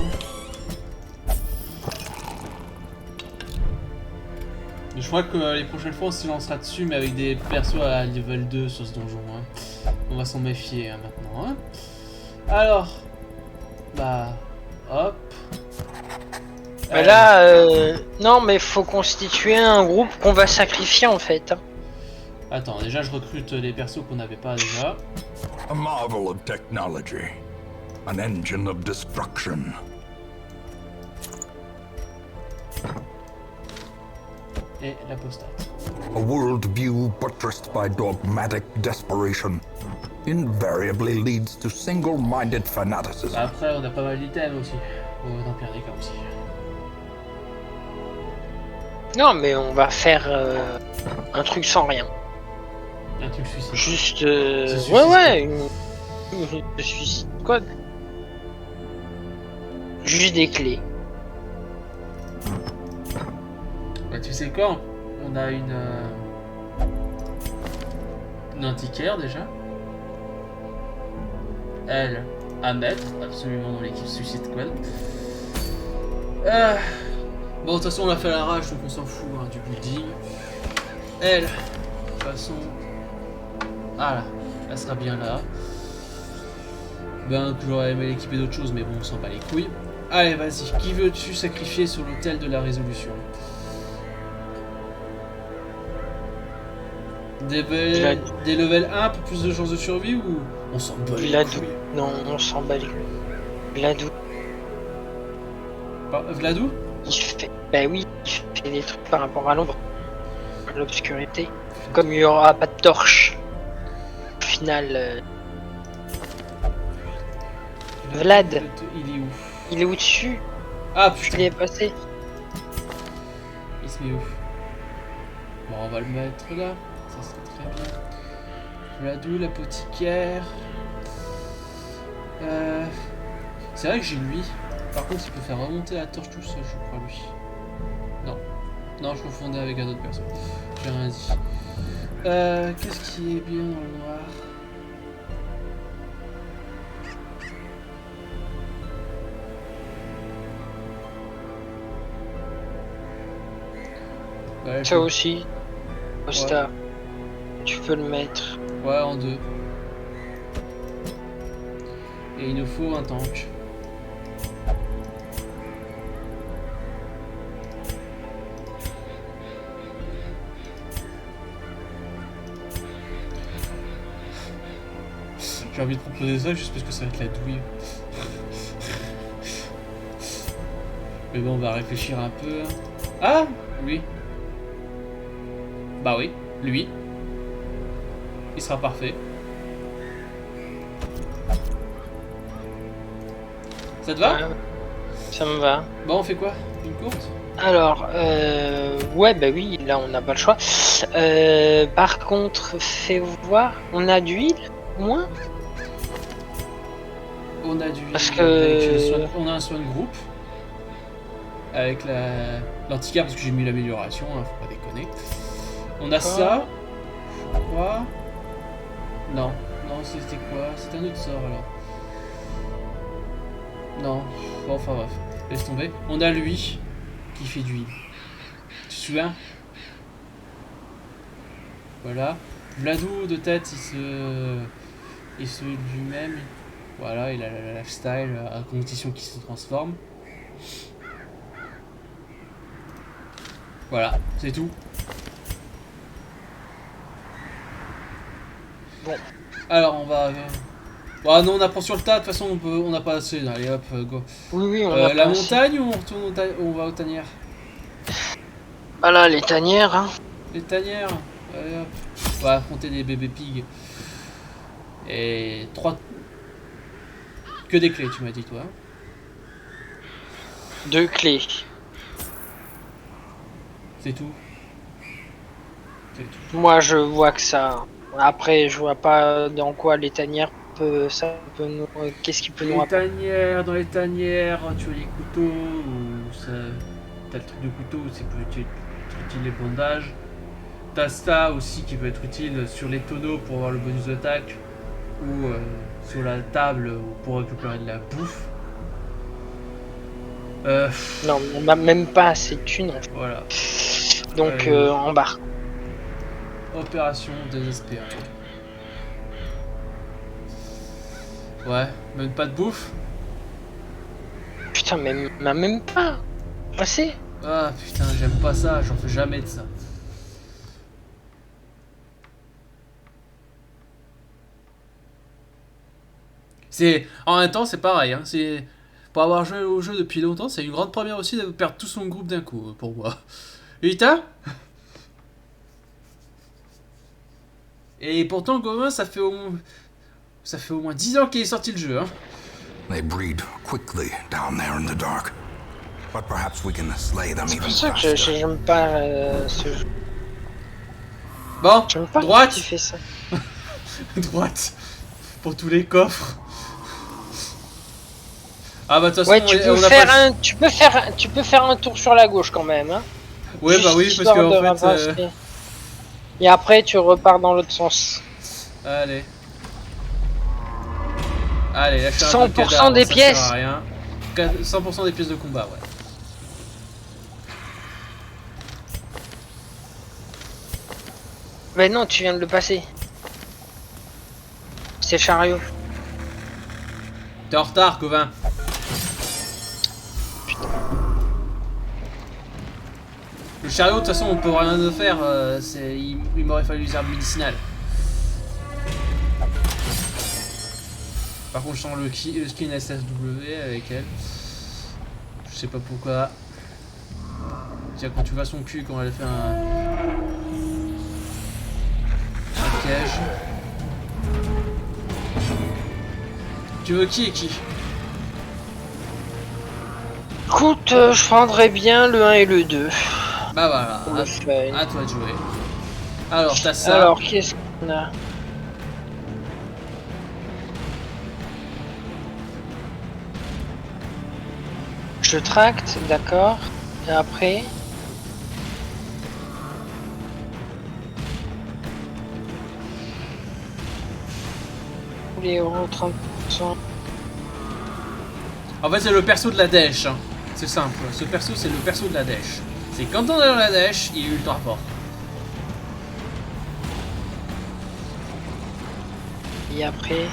Je crois que les prochaines fois on se lancera dessus mais avec des persos à level 2 sur ce donjon. Hein. On va s'en méfier hein, maintenant. Hein. Alors, bah, hop.
Bah là, non mais faut constituer un groupe qu'on va sacrifier en fait.
Attends, déjà je recrute les persos qu'on n'avait pas déjà.
A marvel of technology. An engine of destruction.
Et l'apostate.
A worldview buttressed by dogmatic desperation invariably leads to single-minded fanaticism.
Après, on a pas mal d'items aussi. Dans Pire des cas aussi.
Non, mais on va faire un truc sans rien.
Un truc suicide.
Juste.
C'est suicide
Ouais, une suicide code. Juste des clés.
Bah, tu sais quoi? On a une antiquaire déjà. Elle, à mettre absolument dans l'équipe Suicide Squad. Bon, de toute façon, on l'a fait à l'arrache, donc on s'en fout hein, du building. Elle, de toute façon. Ah là, elle sera bien là. Ben, que j'aurais aimé l'équiper d'autres choses, mais bon, on s'en bat les couilles. Allez, vas-y, qui veux-tu sacrifier sur l'autel de la résolution? Des level 1 pour plus de chances de survie ou on s'en bat les
Vladou.
couilles?
Non, on s'en bat les couilles. Vladou.
Vladou?
Il fait. Bah oui, il fait des trucs par rapport à l'ombre. À l'obscurité. Comme il n'y aura pas de torche. Au final. Vlad.
Il est où?
Il est au-dessus.
Ah
Il
putain,
est passé.
il se met où? Bon, on va le mettre là. Ça serait très bien. Vladou, l'apothicaire. C'est vrai que j'ai lui. Par contre, il peut faire remonter la torche tout seul, je crois, lui. Non. Non, je confondais avec un autre perso. J'ai rien dit. Qu'est-ce qui est bien dans le noir? Ouais,
Ça aussi. Costa. Tu peux le mettre.
Ouais, en deux. Et il nous faut un tank. J'ai envie de proposer ça juste parce que ça va être la douille. Mais bon, on va réfléchir un peu. Ah, oui. Bah oui, lui. Il sera parfait. Ça te va?
Ouais, ça me va.
Bon, on fait quoi? Une course?
Alors, ouais, bah oui, là on n'a pas le choix. Par contre, fais voir, on a d'huile, au moins?
On a du.
Parce
avec
que-
le soin- on a un soin de groupe. Avec l'antiquaire, parce que j'ai mis l'amélioration, hein, faut pas déconner. On a ça. Je crois. Non, non, c'était quoi? C'était un autre sort alors. Non, bon, enfin bref, laisse tomber. On a lui qui fait d'huile. Tu te souviens? Voilà. Vladou de tête, il se lui-même. Voilà, il a la lifestyle à condition qu'il se transforme. Voilà, c'est tout.
Bon.
Alors on va. Bon, non, on apprend sur le tas. De toute façon, on n'a pas assez. Allez, hop, go.
Oui, oui, on a
La
pas assez.
montagne ou on retourne on va aux tanières?
Ah là, les tanières, hein.
Les tanières. Allez, hop. On va affronter des bébés pigs. Et 3. Que des clés, tu m'as dit, toi.
2 clés.
C'est tout. C'est tout.
Moi, je vois que ça. Après, je vois pas dans quoi les tanières ça peut nous. Qu'est-ce qui peut nous
Les
rapporter.
tanières, dans les tanières, tu as les couteaux, ou ça. T'as le truc de couteau, c'est plus utile les bandages. T'as ça aussi qui peut être utile sur les tonneaux pour avoir le bonus d'attaque, ou sur la table pour récupérer de la bouffe.
Non, on a même pas assez de thunes, en fait.
Voilà.
Donc, embarque.
Opération désespérée. Ouais, même pas de bouffe.
Putain, même pas. Assez.
Ah putain, j'aime pas ça, j'en fais jamais de ça. C'est en même temps, c'est pareil. Hein. C'est pour avoir joué au jeu depuis longtemps, c'est une grande première aussi de perdre tout son groupe d'un coup pour moi. Vita? Et pourtant, Gauvin, ça fait au moins 10 ans qu'il est sorti le jeu. Hein.
They breed quickly down there in the dark. But perhaps we can slay them
C'est
even
pour ça que
faster.
j'aime pas ce jeu.
Bon,
J'aime pas
droite.
qui fait ça.
Droite. Pour tous les coffres. Ah bah de toute façon,
Ouais,
on a pas...
tu peux faire un tour sur la gauche quand même. Hein.
Ouais, bah
Juste
oui, parce
histoire de
qu'en fait...
ramasser. Et après, tu repars dans l'autre sens.
Allez. Allez, là je suis
100% des pièces.
Ça sert à rien. 100% des pièces de combat, ouais.
Mais non, tu viens de le passer. C'est chariot.
T'es en retard, Gauvin. Le chariot, de toute façon, on peut rien de faire. Il m'aurait fallu les herbes médicinales. Par contre, je sens le skin SSW avec elle. Je sais pas pourquoi. Tiens, quand tu vois son cul, quand elle fait un piège. Tu veux qui et qui?
Écoute, je prendrais bien le 1 et le 2.
Bah voilà,
Pour le fun.
à toi de jouer. Alors, t'as ça.
Alors, qu'est-ce qu'on a? Je tracte, d'accord. Et après... Les euros 30%.
En fait, c'est le perso de la dèche. Hein. C'est simple. Ce perso, c'est le perso de la dèche. C'est quand on est dans la dèche, il est ultra fort.
Et après...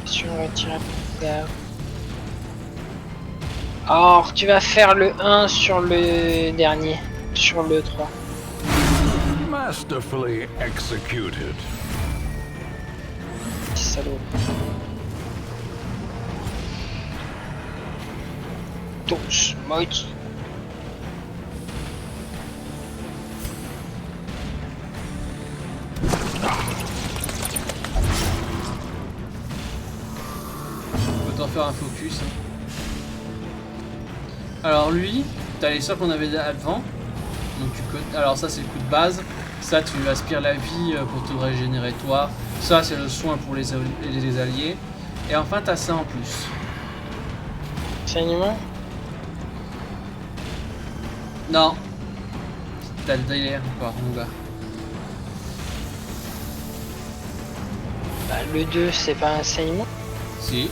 Si on retire la... Alors, tu vas faire le 1 sur le dernier, sur le 3.
Masterfully executed.
Salaud. Tous, maudits.
Autant faire un focus. Hein. Alors lui, t'as les sorts qu'on avait avant. Donc tu codes. Alors ça c'est le coup de base. Ça tu aspires la vie pour te régénérer toi. Ça c'est le soin pour les alliés. Et enfin t'as ça en plus.
Saignement?
Non. T'as le délire encore mon gars.
Bah, le 2 c'est pas un saignement?
Si.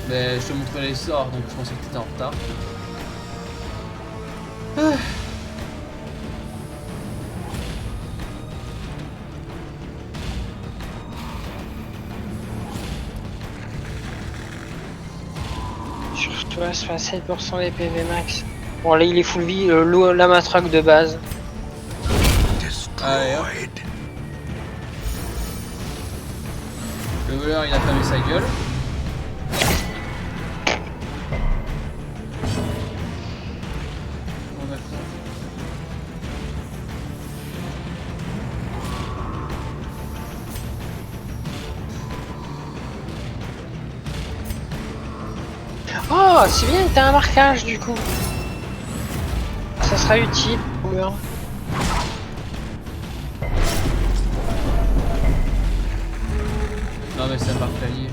Mais je te montrerai les sorts donc je pensais que t'étais en retard. Ah.
Sur toi, 67% des PV max. Bon là il est full vie, la matraque de base.
Allez, hop.
Destroyed.
Le voleur il a fermé sa gueule. Bon, d'accord.
Oh, c'est bien, t'as un marquage du coup. Ça sera utile au mur.
Non mais ça part palier.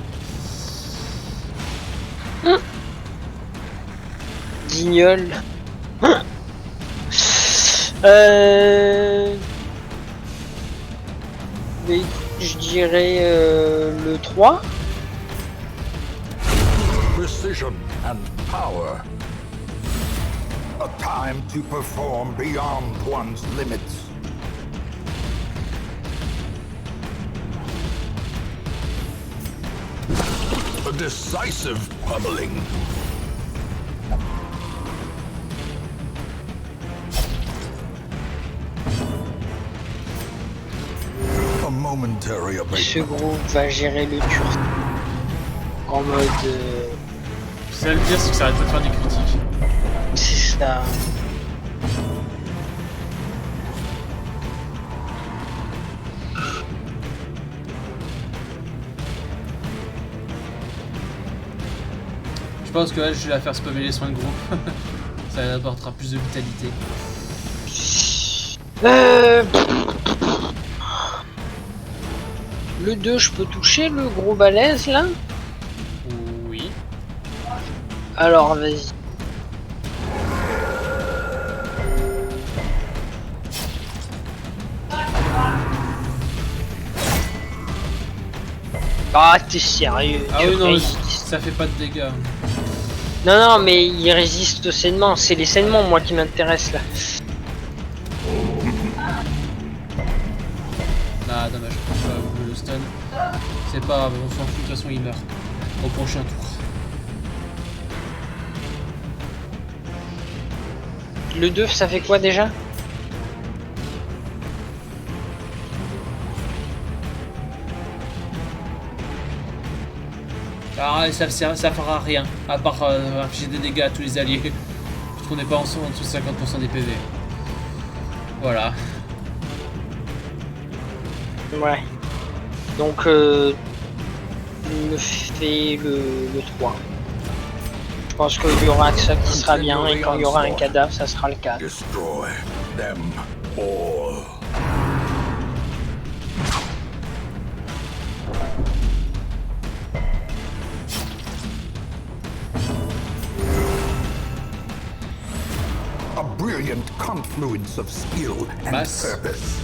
Guignol. Mais je dirais le 3.
Precision and power. A time to perform beyond one's limits. A decisive pummeling. momentary
Ce
abatement.
groupe va gérer le turf. En mode...
C'est ça le pire, c'est que ça arrête pas de faire des critiques.
c'est ça.
Je pense que là, je vais la faire spammer les soins de groupe. Ça apportera plus de vitalité.
Le 2, je peux toucher le gros balèze là?
Oui.
Alors vas-y. Ah, t'es sérieux?
Ah
tu
oui, non, mais
résistes.
ça fait pas de dégâts.
Non, non, mais il résiste au saignement. C'est les saignements, moi, qui m'intéressent là.
Ah, dommage, je peux pas vous le stun. C'est pas grave, on s'en fout, de toute façon, il meurt. Au prochain tour.
Le 2, ça fait quoi déjà?
Ah, ça fera rien, à part infliger des dégâts à tous les alliés. Puisqu'on n'est pas en dessous de 50% des PV. Voilà.
Ouais. Donc, il me fait le 3. Je pense qu'il y aura que ça qui sera bien, et quand il y aura un cadavre, ça sera le 4.
Destroy them all. A brilliant confluence of skill and
Masse.
purpose.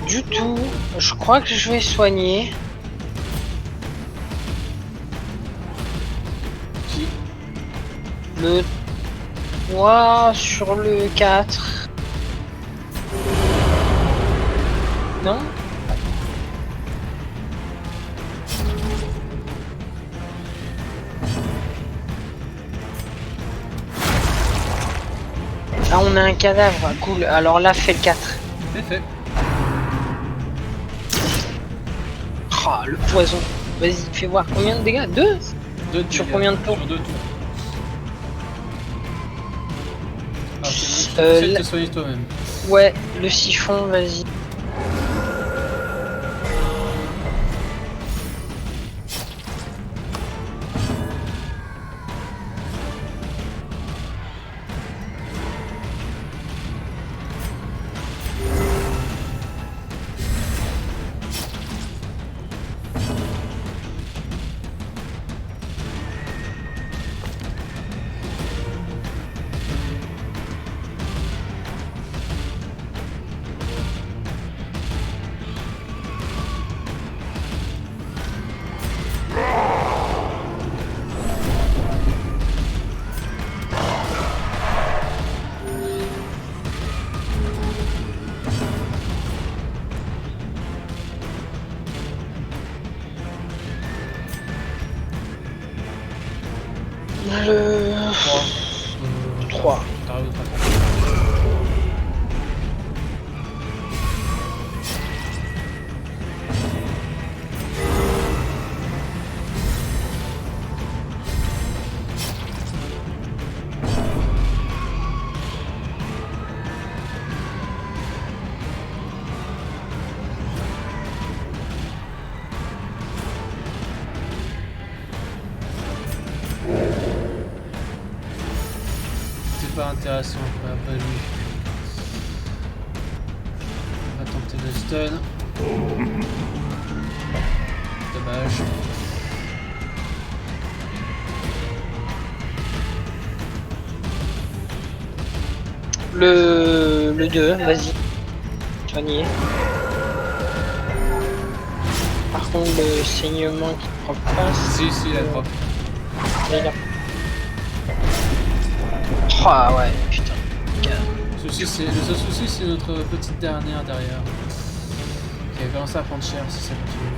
Du tout, je crois que je vais soigner.
Qui?
Le 3 sur le 4. Non? Ah, on a un cadavre, cool. Alors là, fais le 4.
C'est fait.
Ah, le poison. Vas-y, fais voir combien de dégâts? 2?
Deux
Sur
dégâts.
combien de tours?
Sur 2 tours. Ah, c'est bon,
Euh,
essaie de
là-
te soigner toi-même.
Ouais, le siphon, vas-y. Le 3.
T'arrives au trafic. C'est pas intéressant, pas lui. On va tenter le stun. Dommage.
Le 2, vas-y. Soigner. Par contre, le saignement qui prend pas,
Si, la drop.
c'est là. Ah ouais, putain.
Le seul souci, c'est notre petite dernière derrière. Qui a commencé à prendre cher si ça continue.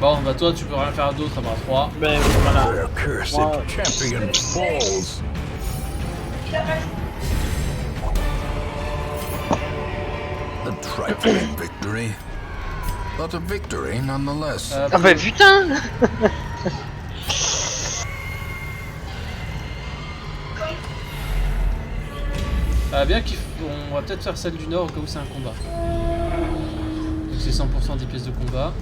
Bon, bah toi, tu peux rien faire d'autre à part 3.
Ben voilà.
Their cursed
Wow.
champion falls. The trifling victory, but a victory nonetheless.
Ah bah putain.
Bien qu'on va peut-être faire celle du nord au cas où c'est un combat. Donc c'est 100% des pièces de combat.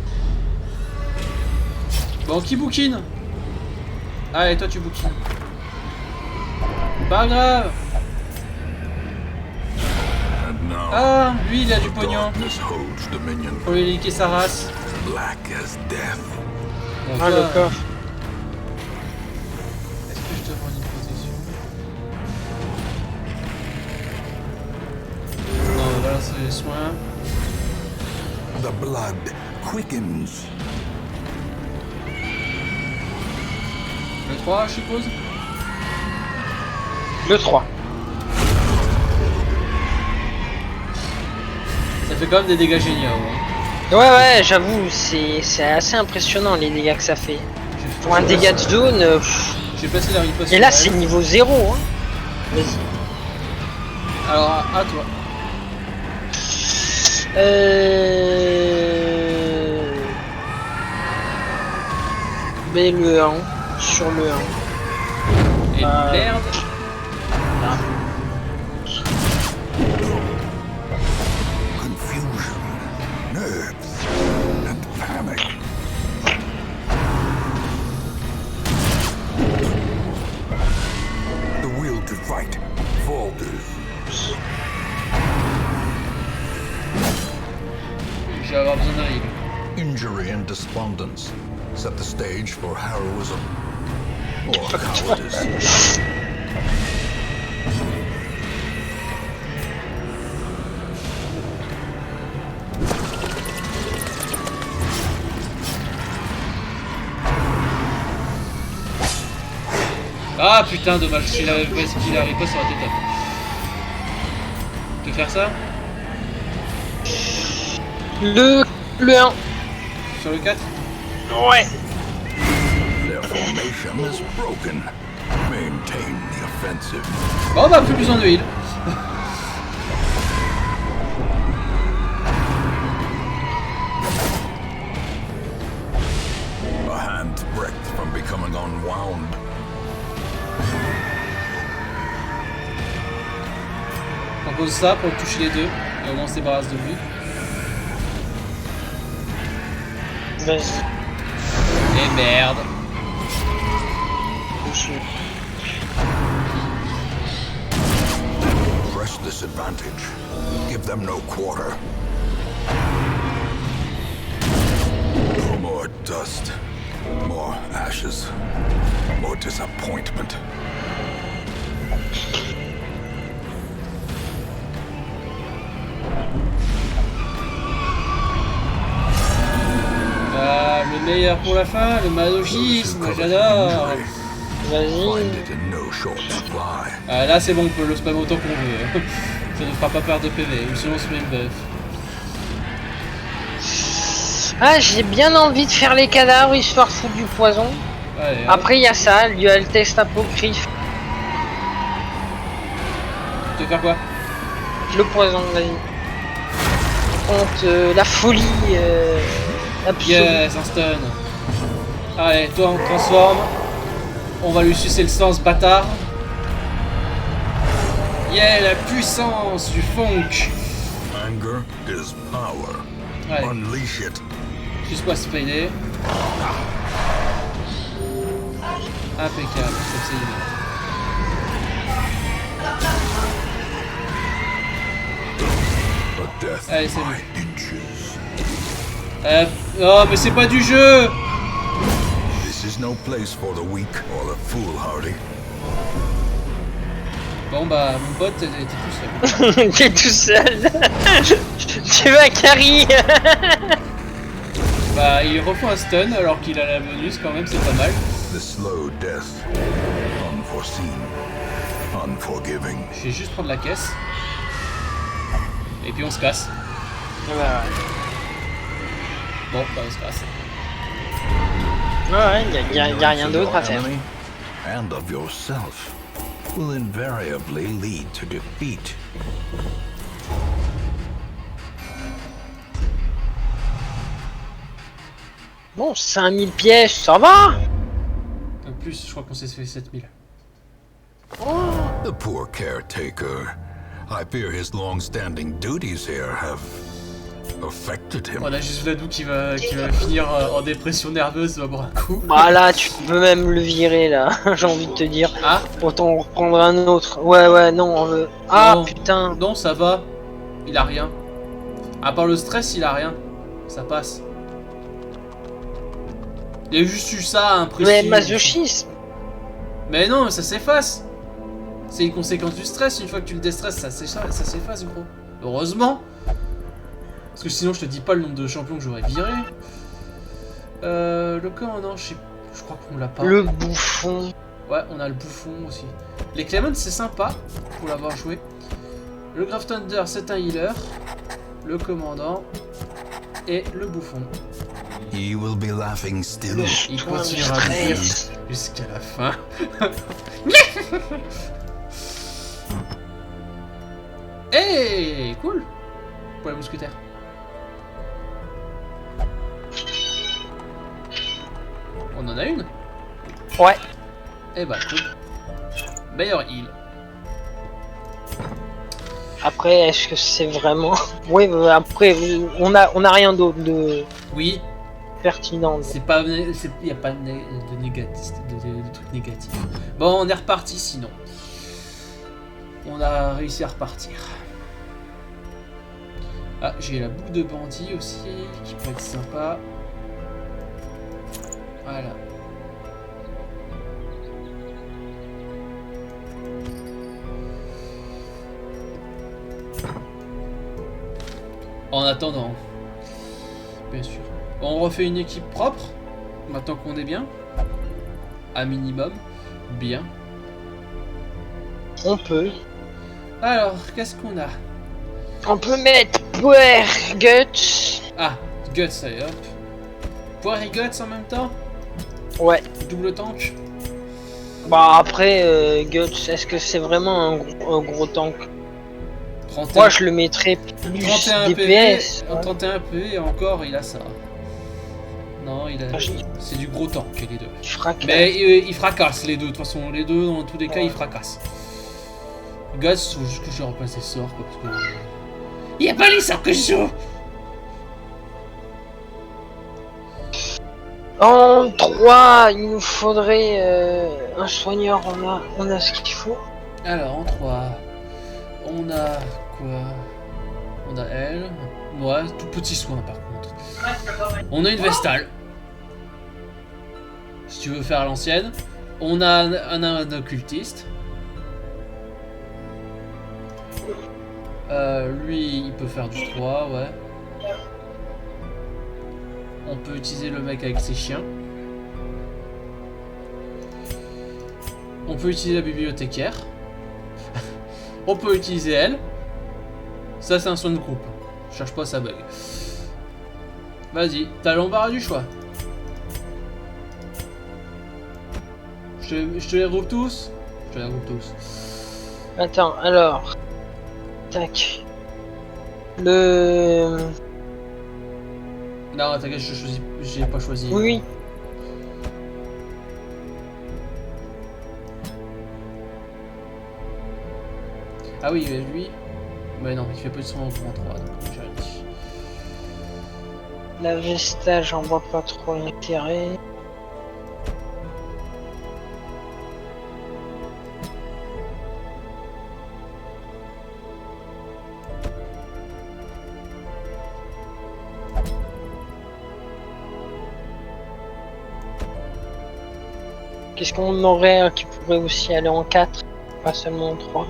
Bon, qui bouquine? Ah, et toi tu bouquines. Pas grave.
And now,
Ah, lui il a du
the
pognon.
darkness holds dominion,
Pour lui liquer sa race.
black as death.
Bon,
Ah
toi,
le coffre.
est-ce que je te rends une protection? Non, on va lancer les soins.
The blood quickens.
Le 3, je suppose.
Le 3.
Ça fait quand même des dégâts géniaux. Hein.
Ouais, j'avoue, c'est assez impressionnant les dégâts que ça fait. Pour un dégât de zone.
J'ai passé la riposte.
Et là,
sur
c'est
elle.
niveau 0. Hein. Vas-y.
Alors, à toi.
Mais le 1. Sur le 1.
Et merde.
Confusion, nerves, and panic. The will to fight falters.
Je vais avoir besoin d'un heal.
Injury and despondence set the stage for heroism or cowardice.
Ah putain, dommage. S'il avait la riposte, ça aurait été top. Tu veux faire ça?
Le 1.
Sur le 4?
Ouais.
Their formation is broken. Maintain the offensive.
Bon bah, plus besoin de heal.
A hand's breadth from becoming unwound.
On pose ça pour toucher les deux. Et au moins on se débarrasse de lui.
Vas-y.
Et merde.
Press this advantage. Give them no quarter. More dust. More ashes. More disappointment.
Ah, le meilleur pour la fin, le masochisme, j'adore.
Vas-y.
Find it in no short supply.
Ah, là c'est bon, on peut le spam autant qu'on veut. Ça ne fera pas perdre de PV, ou sinon on se met une buff.
Ah, j'ai bien envie de faire les cadavres histoire de foutre du poison.
Allez,
Après, il y a ça, il y a le test apocryphe.
tu veux faire quoi?
Le poison, vas-y. Contre la folie absolue.
Yes, un stun. Allez, toi on te transforme. On va lui sucer le sang, ce bâtard. Yeah, la puissance du funk.
Anger is power.
Allez,
Unleash it.
suce-moi ce PD. Impeccable, comme c'est dit.
A death
Allez, c'est
by inches.
Oh, mais c'est pas du jeu.
This is no place for the weak or the foolhardy.
Bon bah, mon pote, t'es tout seul.
T'es tout seul. Tu vas carry.
Bah, il refait un stun alors qu'il a la bonus quand même, c'est pas mal.
The slow death. Unforeseen. Unforgiving.
Je vais juste prendre la caisse. Et puis on se casse. Bon, bah on se casse.
Ouais, y a rien d'autre à faire.
Enemy and of yourself will invariably lead to defeat.
Bon, 5000 pièces, ça va.
En plus, je crois qu'on s'est fait 7000.
The poor caretaker. I fear his long-standing duties here have affected him.
On a juste Vladou qui va finir en dépression nerveuse, va boire un coup.
Voilà, tu peux même le virer là, j'ai envie de te dire.
Ah
Autant en reprendre un autre. Ouais, non, on veut. Ah
Non.
putain.
non, ça va. Il a rien. À part le stress, il a rien. Ça passe. Il y a juste eu ça à impressionner.
Mais masochisme.
Mais non, ça s'efface. C'est une conséquence du stress. Une fois que tu le déstresses, ça s'efface, gros. Heureusement. Parce que sinon, je te dis pas le nombre de champions que j'aurais viré. Le commandant, je crois qu'on l'a pas.
Le bouffon.
Ouais, on a le bouffon aussi. Les Clement, c'est sympa pour l'avoir joué. Le Grave Thunder, c'est un healer. Le commandant. Et le bouffon.
He will be laughing still.
Il
Putain,
continuera
le
à dire
stress.
jusqu'à la fin. Hey, cool pour les mousquetaires. On en a une.
Ouais.
Eh bah cool. Meilleur heal.
Après, est-ce que c'est vraiment... Oui, après, on a rien d'autre de
Oui,
pertinent.
c'est pas, il y a pas de négatif, de trucs négatifs. Bon, on est reparti sinon. On a réussi à repartir. Ah, j'ai la boue de bandit aussi, qui peut être sympa. Voilà. En attendant, bien sûr. On refait une équipe propre, maintenant qu'on est bien. À minimum, bien.
On peut.
Alors, qu'est-ce qu'on a?
On peut mettre Power, Guts.
Ah, Guts, allez hop. Poire et Guts en même temps?
Ouais.
Double tank?
Bah après, Guts, est-ce que c'est vraiment un gros tank?
31,
Moi, je le mettrais plus
31
DPS.
PV, 31 PV et encore il a ça. Non, il a...
Ah, je-
c'est du gros tank les deux.
Je fracasse.
Mais il fracasse les deux, de toute façon, les deux dans tous les cas ils fracassent. Guts, faut juste que je remplace les sorts quoi, parce que... Il y a pas les sorts que je joue.
En 3, il nous faudrait un soigneur, on a ce qu'il faut.
Alors en 3, on a quoi? On a elle. Ouais, tout petit soin par contre. On a une Vestale. Si tu veux faire à l'ancienne. On a un occultiste. Lui, il peut faire du 3, ouais. On peut utiliser le mec avec ses chiens. On peut utiliser la bibliothécaire. On peut utiliser elle. Ça, c'est un soin de groupe. Je cherche pas, ça bug. Vas-y, t'as l'embarras du choix. Je te les regroupe tous. Je te les regroupe tous.
Attends, alors. Tac. Le...
Non, t'inquiète, j'ai pas choisi.
Oui.
Ah oui, lui. Mais non, il fait peu de soin en 3, donc j'ai rien dit.
La Vesta, j'en vois pas trop l'intérêt. Qu'est-ce qu'on aurait qui pourrait aussi aller en 4, pas seulement en 3?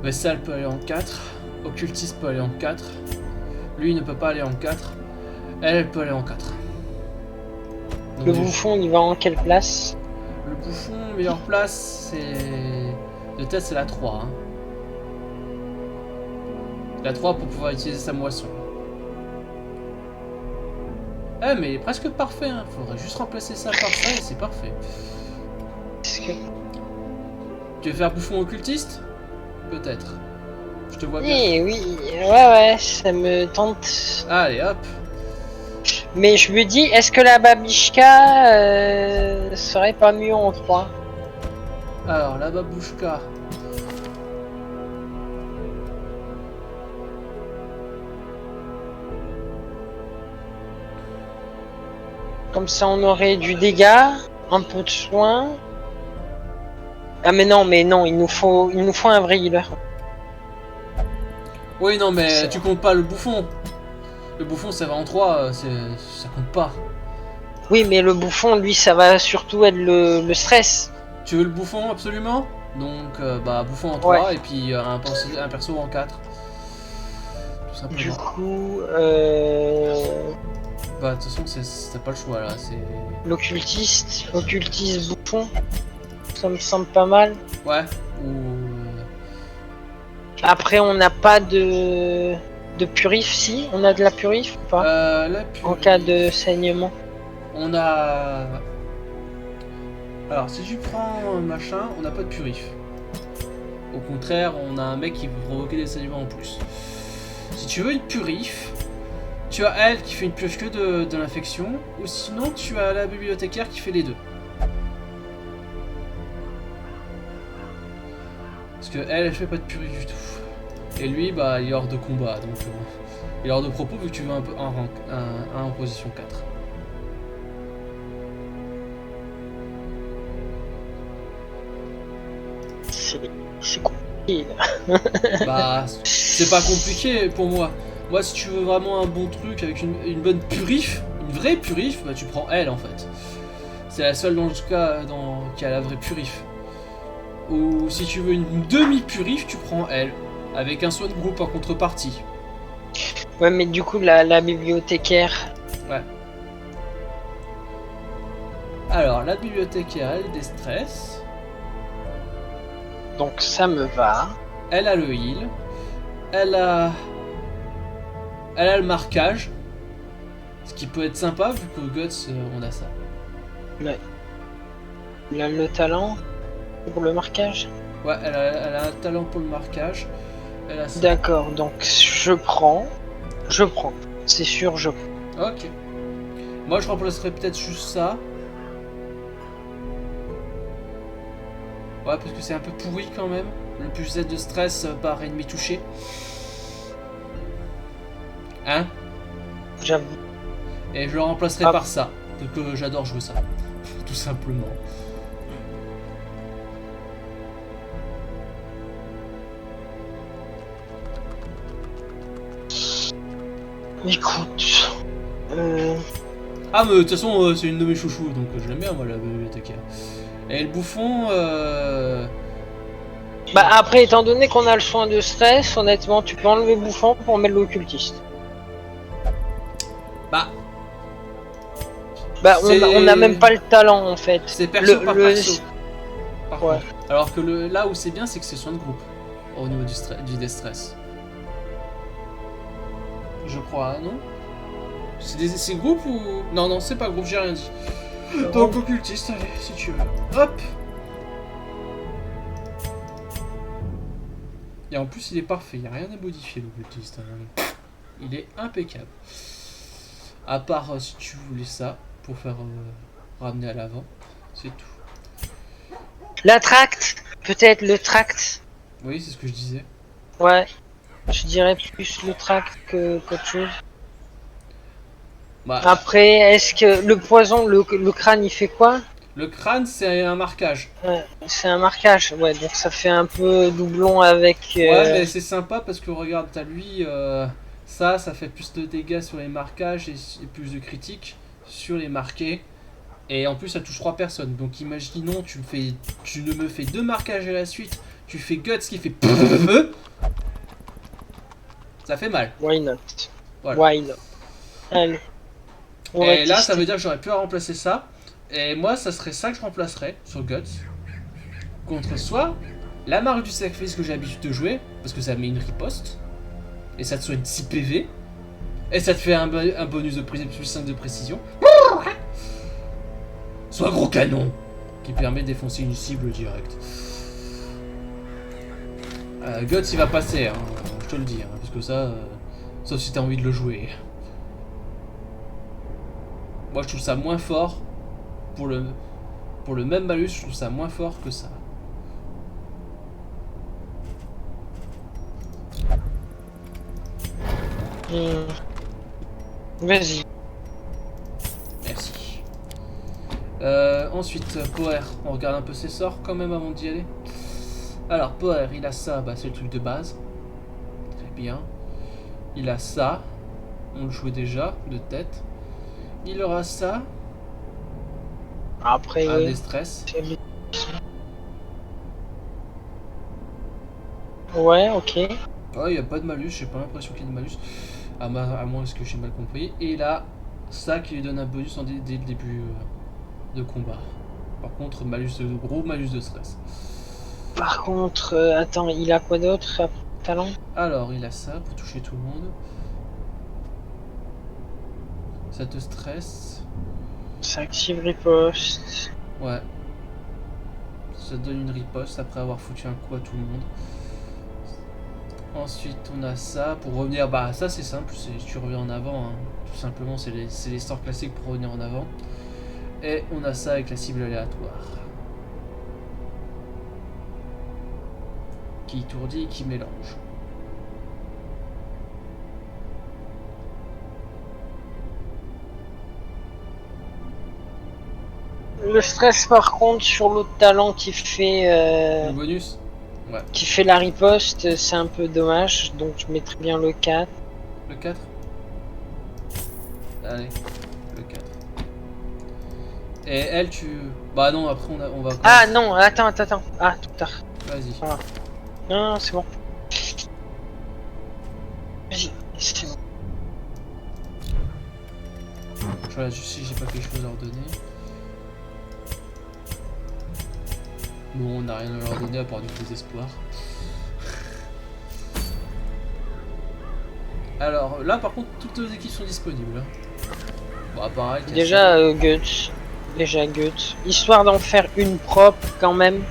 Vessal peut aller en 4. Occultiste peut aller en 4. Lui, il ne peut pas aller en 4. Elle peut aller en 4. Donc,
Le bouffon, il va en quelle place?
Le bouffon, meilleure place, c'est... De tête, c'est la 3. Hein. La 3 pour pouvoir utiliser sa moisson. Eh, mais il est presque parfait, hein. Faudrait juste remplacer ça par ça et c'est parfait.
Est-ce que...
Tu veux faire bouffon occultiste? Peut-être. Je te vois bien.
Eh oui, ouais, ça me tente.
Allez, hop.
Mais je me dis, est-ce que la Babishka serait pas mieux en 3?
Alors, la babouchka.
Comme ça, on aurait du dégât, un peu de soin. Ah mais non, il nous faut un vrai healer.
Oui, non, mais
C'est
tu comptes pas le bouffon. Le bouffon, ça va en 3, ça compte pas.
Oui, mais le bouffon, lui, ça va surtout être le stress.
Tu veux le bouffon, absolument? Donc, bah, bouffon en 3, et puis un perso en 4. Tout simplement.
Du coup,
Bah, de toute façon, t'as pas le choix, là, c'est...
l'occultiste bouffon, ça me semble pas mal.
Ouais, ou...
Après, on n'a pas de purif, si? On a de la purif ou pas?
la
En cas de saignement.
On a... Alors, si tu prends machin, on n'a pas de purif. Au contraire, on a un mec qui peut provoquer des saignements en plus. Si tu veux une purif, tu as elle qui fait une purge que de l'infection, ou sinon tu as la bibliothécaire qui fait les deux. Parce que elle fait pas de purif du tout. Et lui, bah, il est hors de combat, donc il est hors de propos vu que tu veux un peu un en position 4.
C'est compliqué, là.
Bah, c'est pas compliqué pour moi. Moi, si tu veux vraiment un bon truc avec une bonne purif, une vraie purif, bah tu prends elle en fait. C'est la seule dans le cas qui a la vraie purif. Ou si tu veux une demi-purif, tu prends elle, avec un soin de groupe en contrepartie.
Ouais, mais du coup, la bibliothécaire.
Ouais. Alors, la bibliothécaire, elle des stress.
Donc ça me va.
Elle a le heal. Elle a le marquage. Ce qui peut être sympa vu qu'au Guts, on a ça.
Ouais. Elle a le talent pour le marquage.
Ouais, elle a un talent pour le marquage. Elle a ça.
D'accord, donc je prends. C'est sûr, je prends.
Ok. Moi, je remplacerais peut-être juste ça. Ouais, parce que c'est un peu pourri quand même. Le plus Z de stress par ennemi touché. Hein?
J'avoue.
Et je le remplacerai
Ah.
par ça. Parce que j'adore jouer ça. Tout simplement.
Écoute.
Ah, mais de toute façon, c'est une de mes chouchous. Donc je l'aime bien, moi, la bibliothécaire. Et le bouffon...
Bah après, étant donné qu'on a le soin de stress, honnêtement, tu peux enlever bouffon pour mettre l'occultiste.
Bah...
Bah
C'est-
on a même pas le talent en fait.
C'est perso par
le-
perso. Par
Ouais.
contre. Alors que là où c'est bien, c'est que c'est soin de groupe. Au niveau du déstress. Je crois, non? C'est groupe ou... Non, non, c'est pas groupe, j'ai rien dit. Donc occultiste, allez, si tu veux. Hop! Et en plus, il est parfait, il n'y a rien à modifier l'occultiste. Hein. Il est impeccable. À part si tu voulais ça, pour faire ramener à l'avant, c'est tout.
La tract, peut-être le tract.
Oui, c'est ce que je disais.
Ouais. Je dirais plus le tract qu'autre chose.
Bah,
Après, est-ce que le poison, le crâne, il fait quoi?
le crâne, c'est un marquage.
Ouais, c'est un marquage, ouais, donc ça fait un peu doublon avec...
Ouais, mais c'est sympa parce que regarde, t'as lui, ça fait plus de dégâts sur les marquages et plus de critiques sur les marqués. Et en plus, ça touche 3 personnes. Donc imaginons, tu ne me fais 2 marquages à la suite, tu fais Guts qui fait ça fait mal.
Why not?
Voilà.
Why not? Allez. On va
Et là,
tester.
ça veut dire que j'aurais pu remplacer ça. Et moi, ça serait ça que je remplacerais sur Guts. Contre soit la marque du sacrifice que j'ai l'habitude de jouer, parce que ça met une riposte. Et ça te soigne 6 PV. Et ça te fait un bonus de plus 5 de précision. Soit gros canon, qui permet de défoncer une cible direct. Guts il va passer, hein, je te le dis, hein, parce que ça, sauf si t'as envie de le jouer. Moi je trouve ça moins fort. Pour le même malus, je trouve ça moins fort que ça.
Vas-y.
Merci. Ensuite, Power. On regarde un peu ses sorts quand même avant d'y aller. Alors, Power, il a ça, bah, c'est le truc de base. Très bien. Il a ça. On le jouait déjà, de tête. Il aura ça.
Après,
Ah, des stress.
Ouais, ok.
Oh, il n'y a pas de malus, j'ai pas l'impression qu'il y ait de malus. À moins que j'ai mal compris. Et il a ça qui lui donne un bonus dès le début de combat. Par contre, gros malus de stress.
Par contre, attends, il a quoi d'autre à talent?
Alors, il a ça pour toucher tout le monde. Ça te stresse.
Ça active riposte.
Ouais. Ça te donne une riposte après avoir foutu un coup à tout le monde. Ensuite, on a ça pour revenir. Bah, ça c'est simple, tu reviens en avant. Hein. Tout simplement, c'est les sorts classiques pour revenir en avant. Et on a ça avec la cible aléatoire. Qui étourdit et qui mélange.
Le stress, par contre, sur l'autre talent qui fait
Le bonus. Ouais.
qui fait la riposte, c'est un peu dommage. Donc je mettrais bien le 4.
Le 4. Allez, le 4. Et elle, tu... Bah non, après on va...
Ah non, attends. Ah, tout tard.
Vas-y.
Voilà. Non, c'est bon. Vas-y, c'est bon.
Je regarde juste si j'ai pas quelque chose à leur donner. Bon, on n'a rien à leur donner à part du désespoir. Alors là, par contre, toutes les équipes sont disponibles. Bon, pareil.
Déjà Guts. Histoire d'en faire une propre quand même.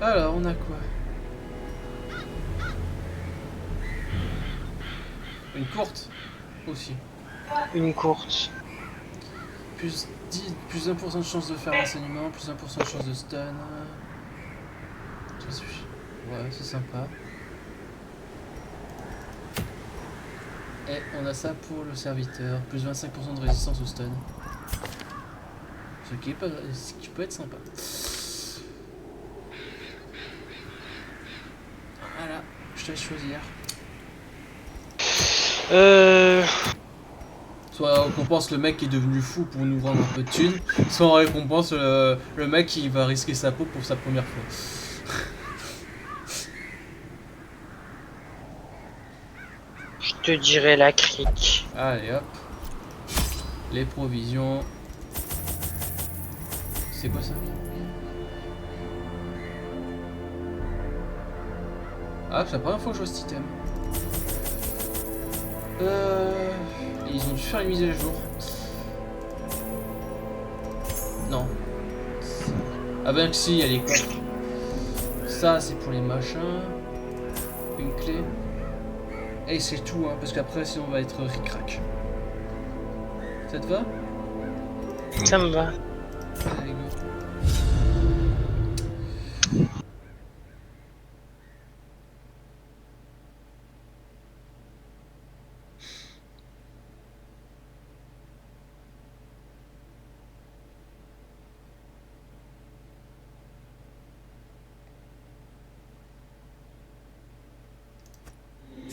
Alors, on a quoi? Une courte aussi.
Une courte.
Plus 1% de chance de faire l'enseignement, plus 1% de chance de stun. Ouais, c'est sympa. Et on a ça pour le serviteur, plus 25% de résistance au stun. Ce qui peut être sympa. Voilà, je te laisse choisir. Soit on récompense le mec qui est devenu fou pour nous vendre un peu de thunes, soit on récompense le mec qui va risquer sa peau pour sa première fois.
Je te dirais la crique.
Allez hop. Les provisions. C'est quoi ça? Ah, c'est la première fois que je vois cet item. Ils ont dû faire une mise à jour. Non. Ah ben que si, il y a les coffres. Ça c'est pour les machins. Une clé. Et c'est tout, hein, parce qu'après sinon on va être ric-rac. Ça te va?
Ça me va.
Allez, go.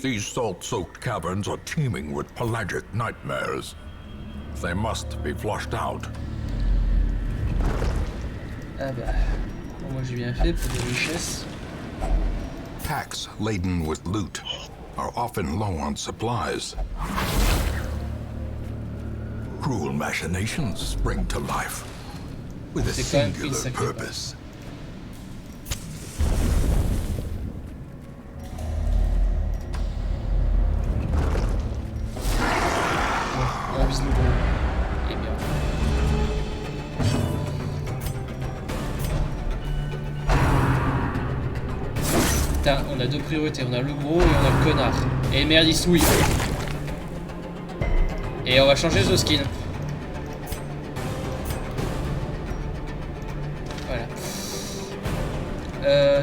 These salt-soaked caverns are teeming with pelagic nightmares. They must be flushed out.
Ah bah, bon, moi j'ai bien fait pour des richesses.
Packs laden with loot are often low on supplies. Cruel machinations spring to life with a
C'est quand même pris de
singular
sacré pas.
purpose.
On vise le gros. Et bien. Putain, on a deux priorités, on a le gros et on a le connard. Et merde, il souille. Et on va changer ce skin.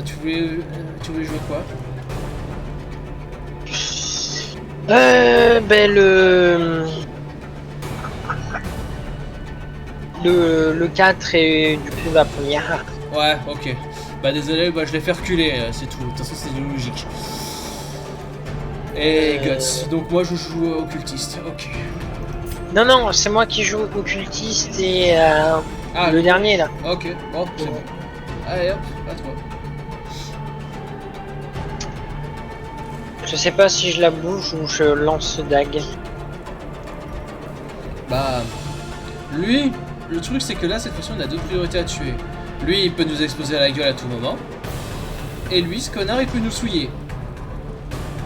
Tu voulais jouer quoi?
Ben le 4 et du coup la première.
Ouais, ok. Bah désolé, bah je l'ai fait reculer, c'est tout. De toute façon, c'est logique. Et Guts. Donc moi je joue occultiste. Ok.
Non, non, c'est moi qui joue occultiste et
Ah,
le dernier là.
ok, bon, c'est bon. Allez hop, à toi.
Je sais pas si je la bouge ou je lance dague.
Bah, lui, le truc c'est que là, cette fois-ci, on a deux priorités à tuer. Lui, il peut nous exploser à la gueule à tout moment. Et lui, ce connard, il peut nous souiller.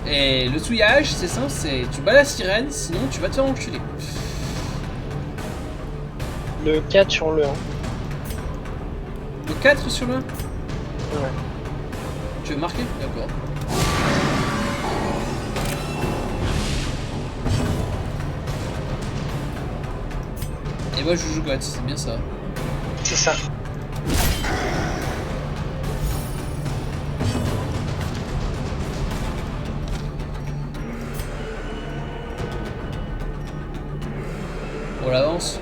Et le souillage, c'est simple, c'est tu bats la sirène, sinon tu vas te faire enculer.
Le 4 sur le 1.
Le 4 sur le 1.
Ouais.
Tu veux marquer? D'accord. Et moi je joue Guts, c'est bien ça.
C'est ça.
On l'avance.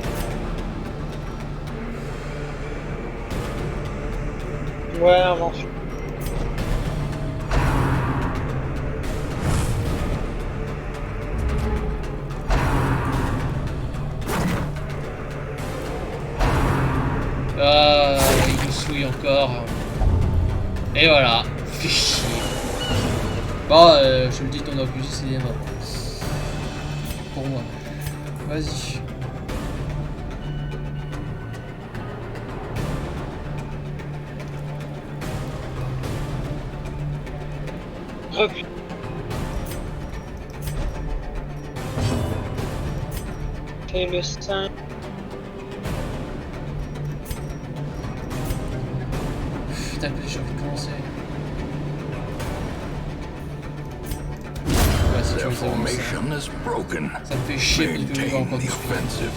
Ouais, avance.
Ah, il nous souille encore. Et voilà. Fais chier. Bon, je te le dis, ton opus, c'est bien mort. Pour moi. Vas-y.
Revu. Et le 5.
Putain, j'ai envie de commencer. Ouais, si tu
Their
veux savoir ça.
formation is broken.
Ça me fait chier parce que je vais
Maintain
encore
the
plus.
offensive.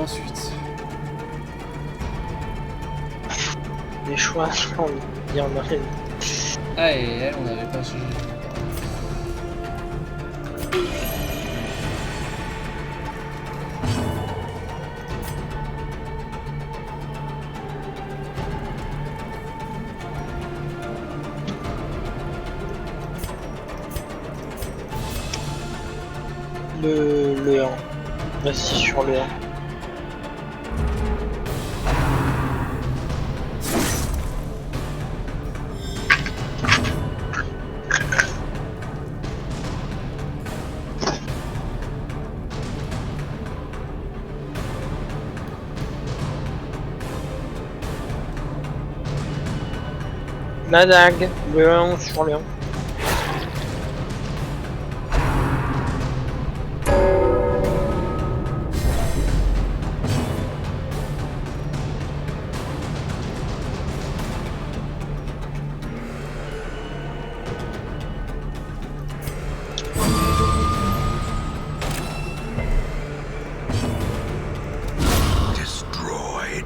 Ensuite.
Des choix, j'ai envie de dire Marine.
Ah, et elle, on n'avait pas ce jeu.
Le 1. Vas-y sur le 1. La dague, le 1 sur le 1.
Destroyed.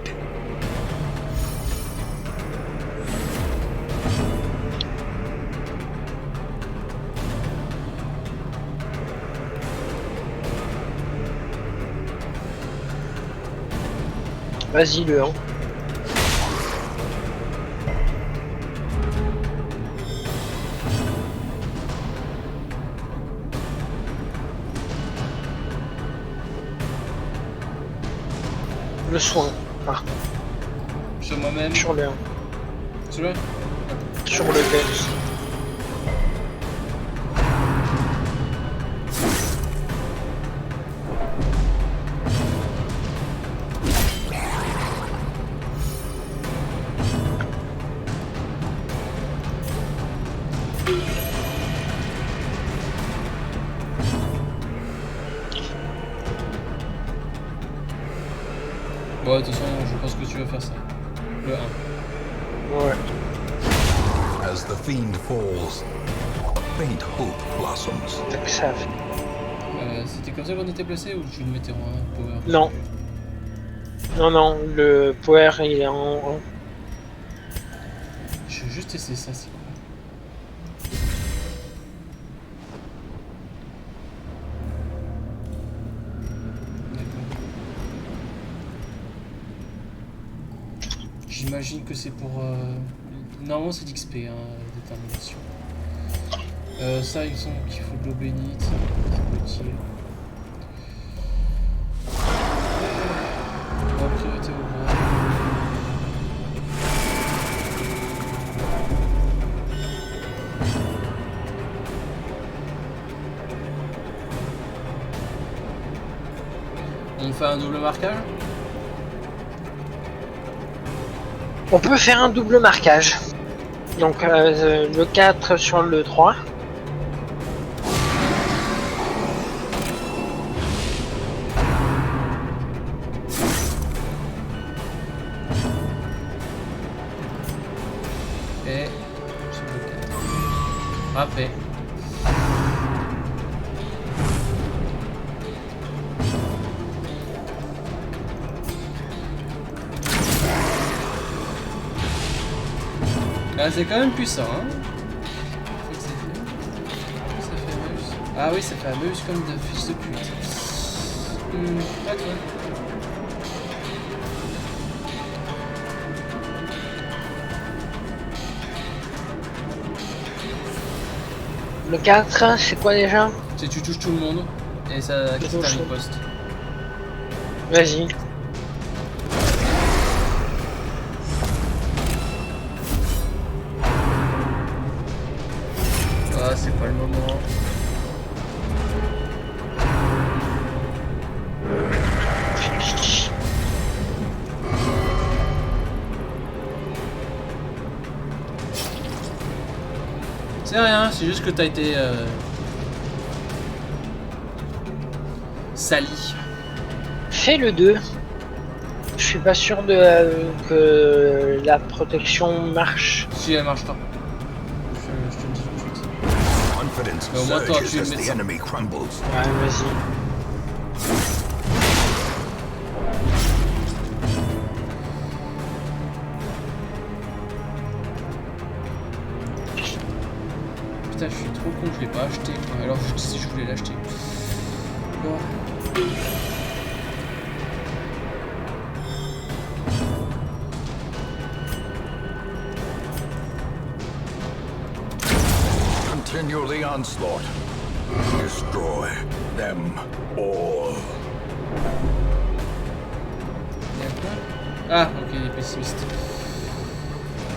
Vas-y le 1. Le soin, par contre,
Sur moi-même.
sur le 1.
Celui-là.
Sur le 2.
Bon, de toute façon, je pense que tu vas faire ça. Le 1.
Ouais.
As the fiend falls, a faint hope blossoms.
C'est que ça fait.
C'était comme ça qu'on était placé ou tu le mettais en 1 power?
Non. Non, non, le power il est en 1.
Je juste tester ça, c'est cool. J'imagine que c'est pour... Normalement c'est d'XP, hein, détermination. Ça, il semble qu'il faut de l'eau bénite, c'est petit. Bon, priorité au bois. On fait un double marquage?
On peut faire un double marquage. Donc le 4 sur le 3.
Et sur le 4. Après. Ah, c'est quand même puissant, hein. Ça fait Amuse. Ah oui, ça fait Amuse comme de fils de pute. Pas toi.
Le 4, c'est quoi déjà?
C'est tu touches tout le monde et ça quitte ta riposte.
Vas-y.
Ah, c'est pas le moment. C'est rien, c'est juste que t'as été sali.
Fais le 2. Je suis pas sûr de que la protection marche.
Si elle marche pas. Je te le dis tout de suite.
Confidence
Mais au moins, t'auras pu
surges
le
as the
mettre.
enemy crumbles.
Ouais, vas-y.
Putain, je suis trop con, je l'ai pas acheté quoi. Alors si je voulais l'acheter. Bon.
Continue the onslaught. Destroy them all.
Ah, ok, il est pessimiste.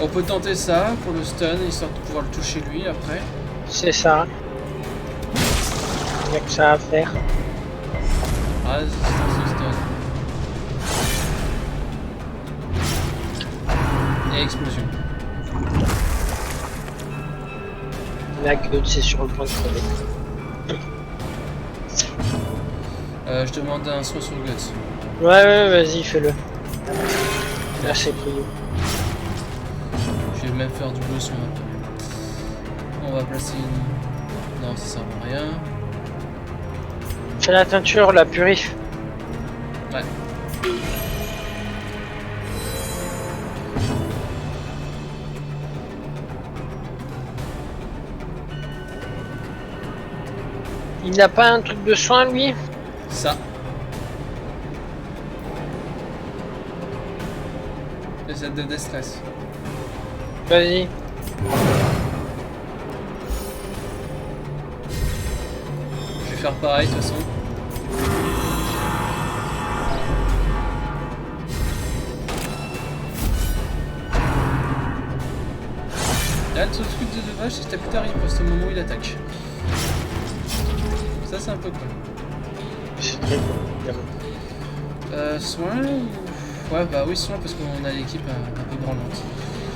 On peut tenter ça pour le stun, histoire de pouvoir le toucher lui après.
C'est ça. Il n'y a que ça à faire.
Ah, c'est stun. Et explosion.
La gueule, c'est sur le point de crever.
Je demande un soin sur Guts.
Ouais, vas-y, fais-le. Là, c'est pris.
Je vais même faire double soin après. On va placer une... Non, ça sert à rien.
Fais la teinture, la purif.
Ouais.
Il n'a pas un truc de soin, lui?
Ça. Les aides de déstress.
Vas-y.
Je vais faire pareil de toute façon. Là, le truc de vache, c'est que t'as plus ta riposte au moment où il attaque. Ça, c'est un peu cool.
C'est très cool.
Soin ou... Ouais, bah oui, soin parce qu'on a l'équipe un peu branlante.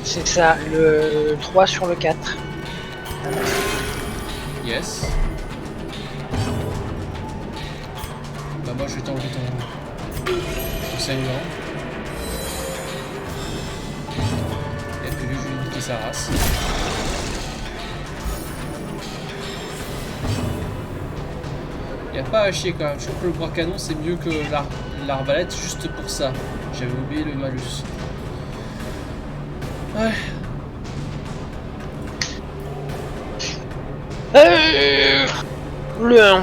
C'est ça, le 3 sur le 4.
Yes. Bah moi je vais t'enlever ton saluant. Et puis lui je vais niquer sa race. Y'a pas à chier quand même, je trouve que le bras canon c'est mieux que l'arbalète juste pour ça. J'avais oublié le malus. Ouais.
Le 1.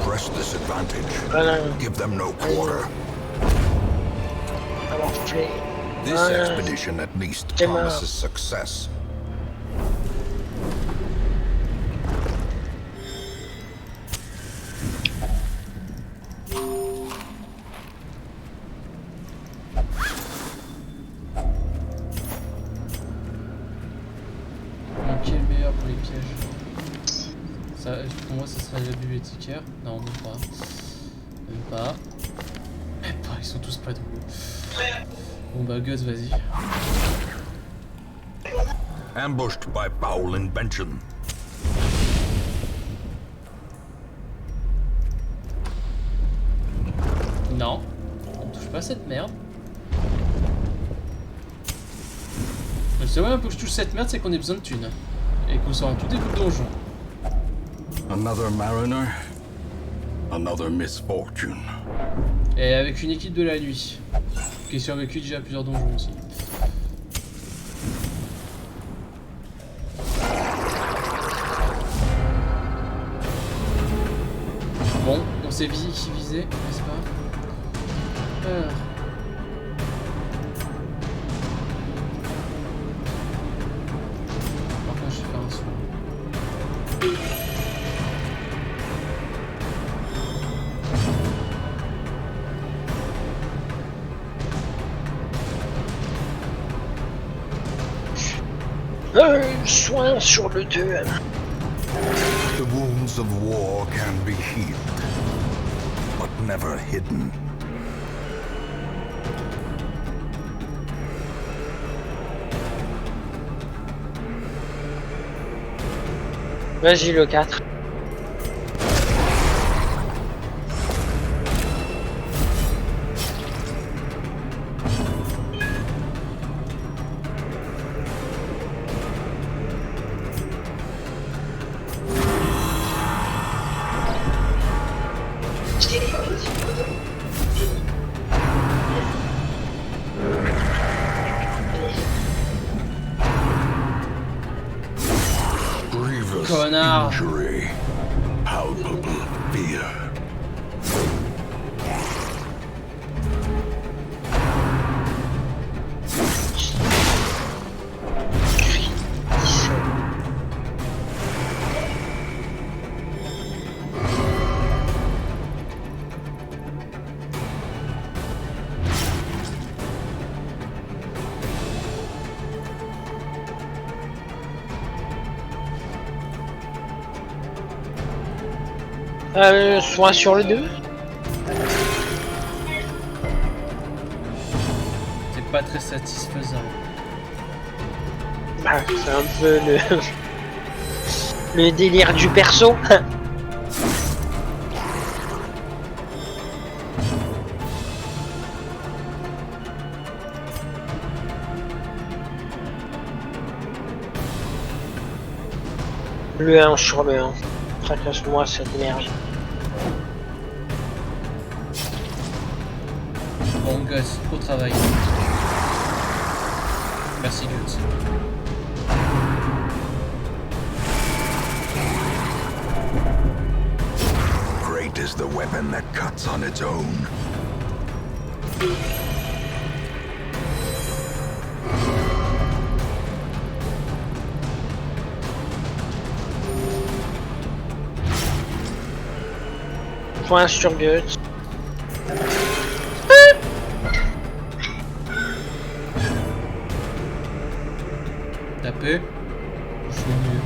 Press this advantage.
Voilà.
Give them no quarter.
Alors, fait.
This
Voilà.
expedition at least
T'es mort.
promises success.
Donc, qui est le meilleur pour les pièges? Ça, pour moi, ça serait la bibliothécaire. Non, même pas. Même pas. Même pas, ils sont tous pas doués. Bon bah, Gus, vas-y.
Ambushed by foul invention.
Non, on touche pas cette merde. Le seul moyen pour que je touche cette merde, c'est qu'on ait besoin de thunes. Et qu'on soit en tout début de donjon.
Another mariner. Another misfortune.
Et avec une équipe de la nuit. Qui a survécu déjà à plusieurs donjons aussi. Bon, on sait visé qui visait, n'est-ce pas? Alors. Par contre, je vais faire un soin.
Soin sur le 2.
The wounds of war can be healed, but never hidden.
Vas-y, le 4.
Grievous
Connard.
injury. Palpable fear.
Soin sur le 2.
C'est pas très satisfaisant.
Bah, c'est un peu le délire du perso. Le 1 sur le 1. Fracasse-moi cette énergie.
Bon, Gus, au travail. Merci, Gus.
Great is the weapon that cuts on its own.
Point sur Guts.
Tapé. Je suis mieux.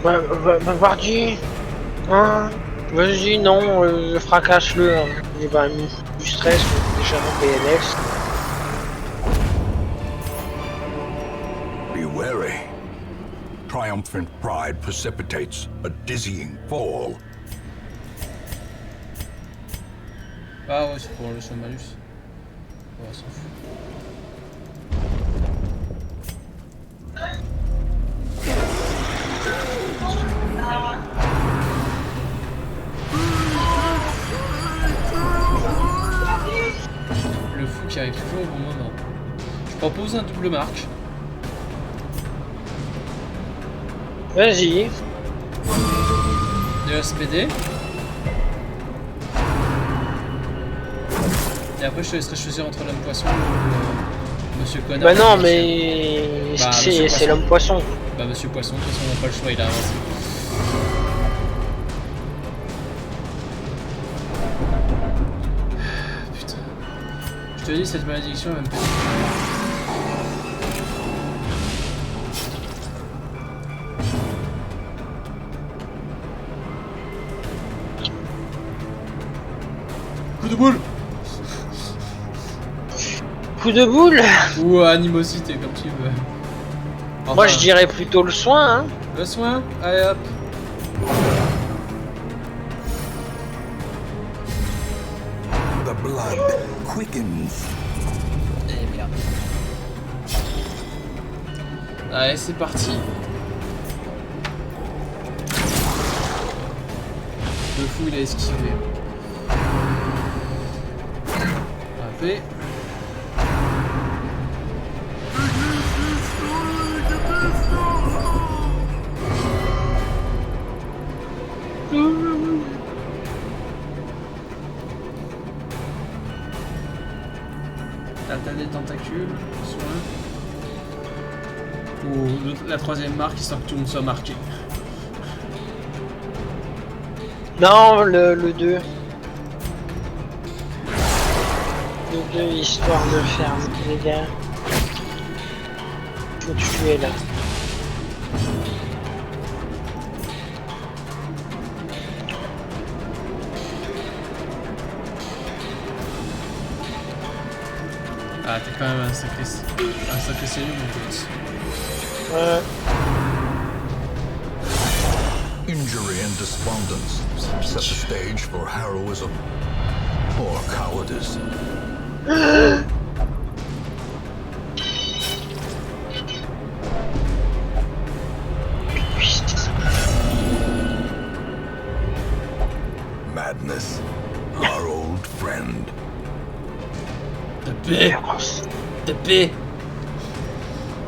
Va voir du... Hein, vas-y, non, fracasse-le. Hein. Il va me foutre du stress, déjà mon PNX.
Be wary. Triumphant pride precipitates a dizzying fall.
Ah ouais, c'est pour le son malus. Ouais, s'en fout. arrive toujours au bon moment. Je propose un double marque.
Vas-y.
De SPD. Et après je te laisserai choisir entre l'homme poisson ou Monsieur Connard.
Bah non, mais
Bah,
c'est l'homme poisson.
Bah Monsieur Poisson, de toute façon on n'a pas le choix, il a avancé. Putain. Je te dis, cette malédiction elle va me péter. Coup de boule.
Coup de boule.
Ou animosité, comme tu veux. Enfin,
Moi je dirais plutôt le soin, hein.
le soin, allez hop.
The blood quickens.
Et merde. Allez, c'est parti. Le fou, il a esquivé. Parfait. T'as des tentacules, soin. Ou la troisième marque, histoire que tout le monde soit marqué.
Non, le 2. Le 2, histoire de faire les gars. Faut tuer là.
Ah, t'es quand même un sacré sérieux, mon pote.
Injury and despondence set the stage for heroism or cowardice. Madness, our old friend.
De paix. De paix.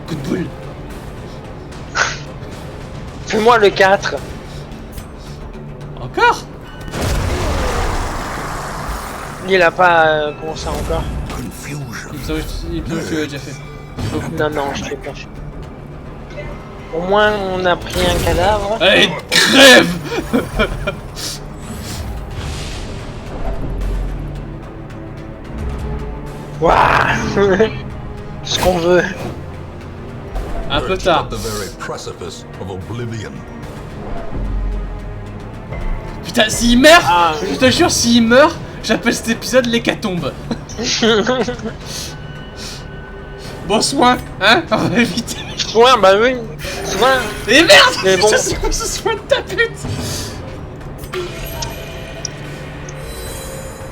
Coup de boule.
Fais-moi le 4.
Encore?
Il a pas commencé encore.
Confusion.
Il me semble que tu l'avais déjà fait.
Non, non, je l'ai pas fait. Au moins, on a pris un cadavre.
Allez, crève.
Waouh. Ce qu'on veut.
Un peu
Perched
tard.
at the very precipice of oblivion.
Putain, s'il meurt,
Ah.
je te jure, s'il meurt, j'appelle cet épisode l'hécatombe. Bon soin, hein? On va éviter.
Soin, bah oui. Soin.
Et merde!
Mais bon.
C'est quoi ce soin de ta pute?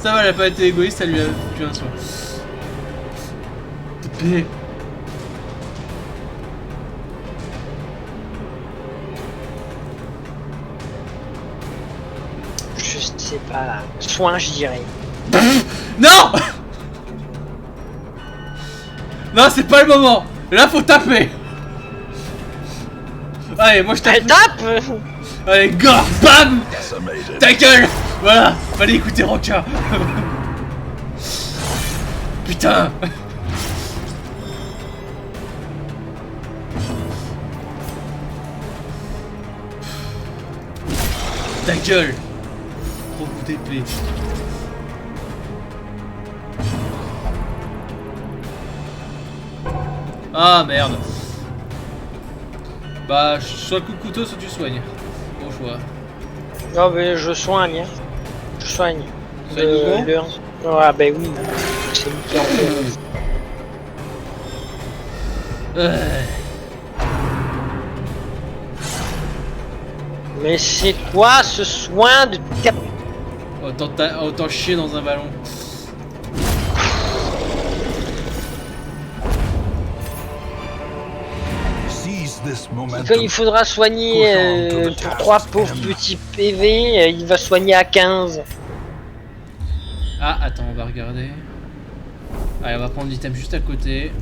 Ça va, elle a pas été égoïste, elle lui a foutu un soin. De paix.
Je sais pas. Soin, je dirais.
Non! Non, c'est pas le moment! Là, faut taper! Allez, moi je tape!
Elle tape.
Allez, go! Bam!
Decimated.
Ta gueule! Voilà! Fallait écouter Roca! Putain! Ta gueule! Gros coup d'épée! Ah merde! Bah, soit coup de couteau, soit tu soignes. Bon choix.
Non, mais je soigne. Hein. Je soigne.
Soigne Hugo
Ah, bah oui. C'est lui qui en fait. Mais c'est quoi ce soin de taper?
Autant chier dans un ballon.
Seize this
Quand
momentum.
il faudra soigner pour 3 pauvres petits PV, il va soigner à 15.
Ah, attends, on va regarder. Allez, on va prendre l'item juste à côté.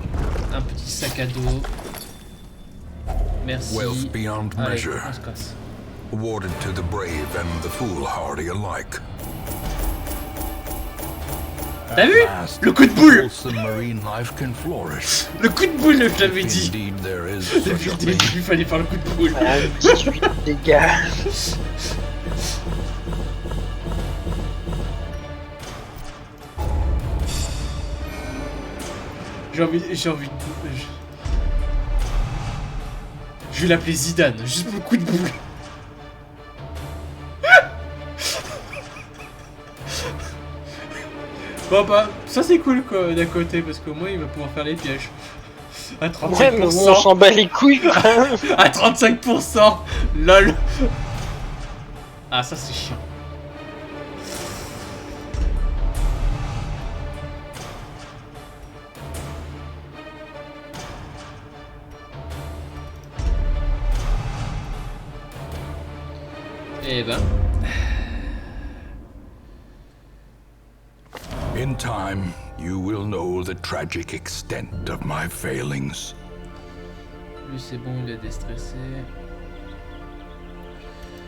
Un petit sac à dos. Merci.
Wealth beyond
Allez,
measure,
on se casse.
awarded to the brave and the foolhardy alike.
T'as
At
vu?
last,
Le coup de boule!
wholesome marine life can flourish.
Le coup de boule, je l'avais dit!
Indeed, there is
Depuis
such
le
a
début,
thing.
il fallait faire le coup de boule.
Voilà, 18 dégâts.
J'ai envie je vais l'appeler Zidane, juste pour le coup de boule. Bon bah, ça c'est cool quoi d'un côté, parce qu'au moins il va pouvoir faire les pièges. À 35%.
Ouais, mais bon, on s'en bat les couilles quand même.
À 35%. LOL. Ah ça c'est chiant. Eh ben.
In time, you will know the tragic extent of my failings.
Lui c'est bon, il est déstressé.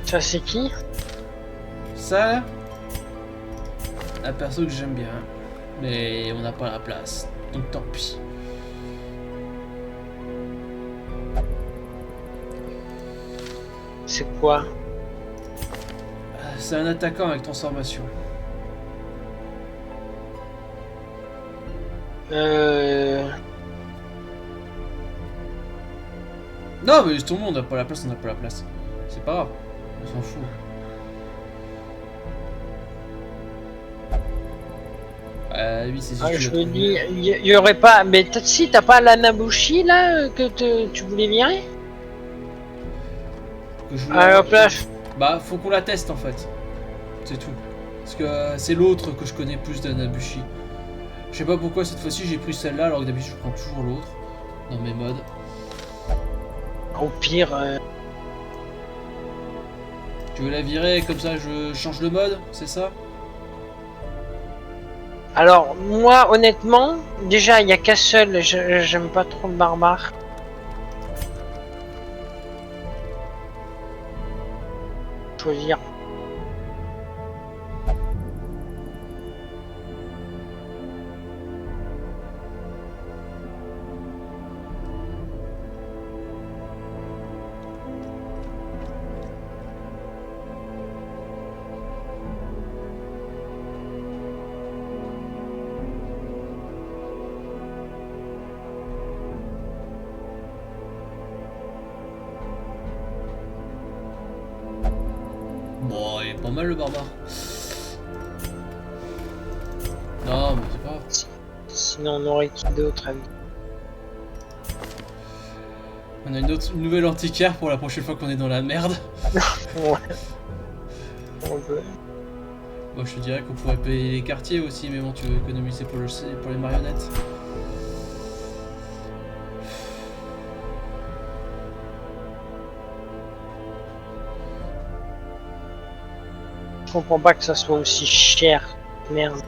Ça c'est qui?
Ça, un perso que j'aime bien, mais on n'a pas la place, donc tant pis.
C'est quoi?
C'est un attaquant avec transformation. Non mais tout le monde n'a pas la place, on n'a pas la place. C'est pas grave, on s'en fout. Lui c'est
Ah,
juste
je
que
me dis, il y aurait pas. Mais si, t'as pas la Nabushi là tu voulais virer?
que je
Ah, hop là.
Bah faut qu'on la teste en fait. C'est tout. Parce que c'est l'autre que je connais plus d'Anabushi. Je sais pas pourquoi cette fois-ci j'ai pris celle-là alors que d'habitude je prends toujours l'autre dans mes modes.
Au pire.
Tu veux la virer comme ça je change le mode, c'est ça?
Alors, moi, honnêtement, déjà, il y a qu'un seul, j'aime pas trop le barbare. Choisir.
Bon, il est pas mal le barbare. Non mais c'est pas grave.
Sinon, on aurait qui d'autre avec.
On a une nouvelle antiquaire pour la prochaine fois qu'on est dans la merde.
Ouais. On peut.
Moi je te dirais qu'on pourrait payer les quartiers aussi, mais bon tu veux économiser pour les marionnettes.
Je comprends pas que ça soit aussi cher. Merde.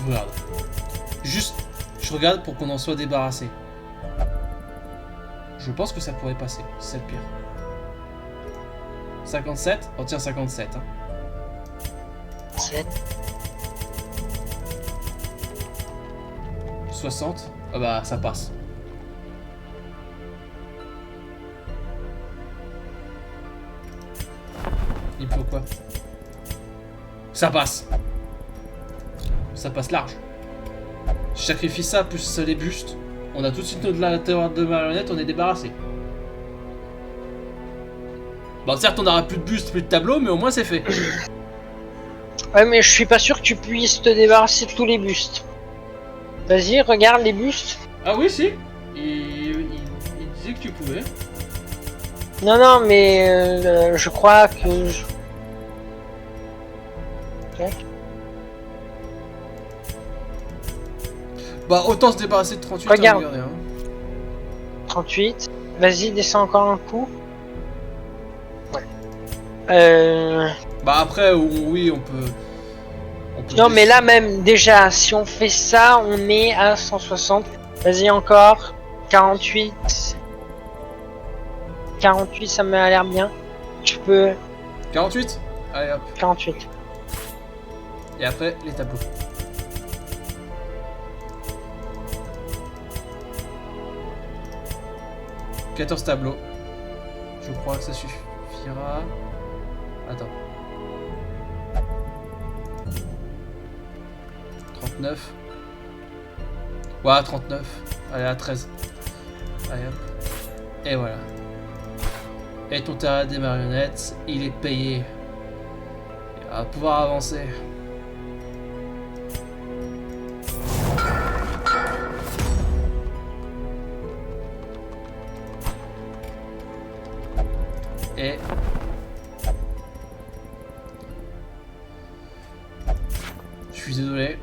Regarde. Juste, je regarde pour qu'on en soit débarrassé. Je pense que ça pourrait passer, c'est le pire. 57? Oh tiens 57 hein.
7.
60? Ah bah ça passe. Il faut quoi? Ça passe. Ça passe large. Je sacrifie ça plus les bustes. On a tout de suite notre terre de marionnette, on est débarrassé. Bon certes on aura plus de bustes, plus de tableaux, mais au moins c'est fait.
Ouais, mais je suis pas sûr que tu puisses te débarrasser de tous les bustes. Vas-y, regarde les bustes.
Ah oui si. Il disait que tu pouvais.
Non, non, mais je crois que. Tac.
Bah autant se débarrasser de 38.
Regarde.
Hein, regardez, hein.
38. Vas-y, descends encore un coup. Ouais.
Bah après, oui, on peut...
Non, mais là même, déjà, si on fait ça, on est à 160. Vas-y, encore. 48. 48, ça m'a l'air bien. Je peux...
48. Allez hop.
48.
Et après, les tableaux. « 14 tableaux. Je crois que ça suffira. Attends. 39. Ouais, 39. Allez, à 13. Allez hop. Et voilà. Et ton terrain des marionnettes, il est payé. Et on va pouvoir avancer. Et... Je suis désolé.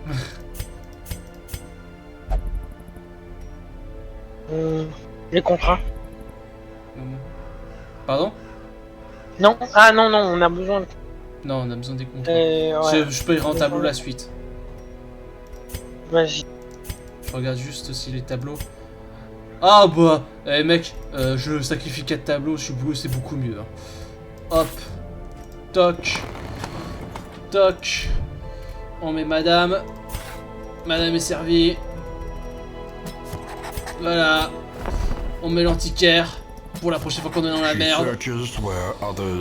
Les contrats.
Pardon?
Non. Ah non, non, on a besoin de...
Non, on a besoin des contrats.
ouais.
Je payerai en tableau la suite.
Vas-y.
Je regarde juste aussi les tableaux. Ah bah, eh mec, je sacrifie 4 tableaux, c'est beaucoup mieux. Hein. Hop, toc, toc. On met madame. Madame est servie. Voilà. On met l'antiquaire pour la prochaine fois qu'on est dans la merde.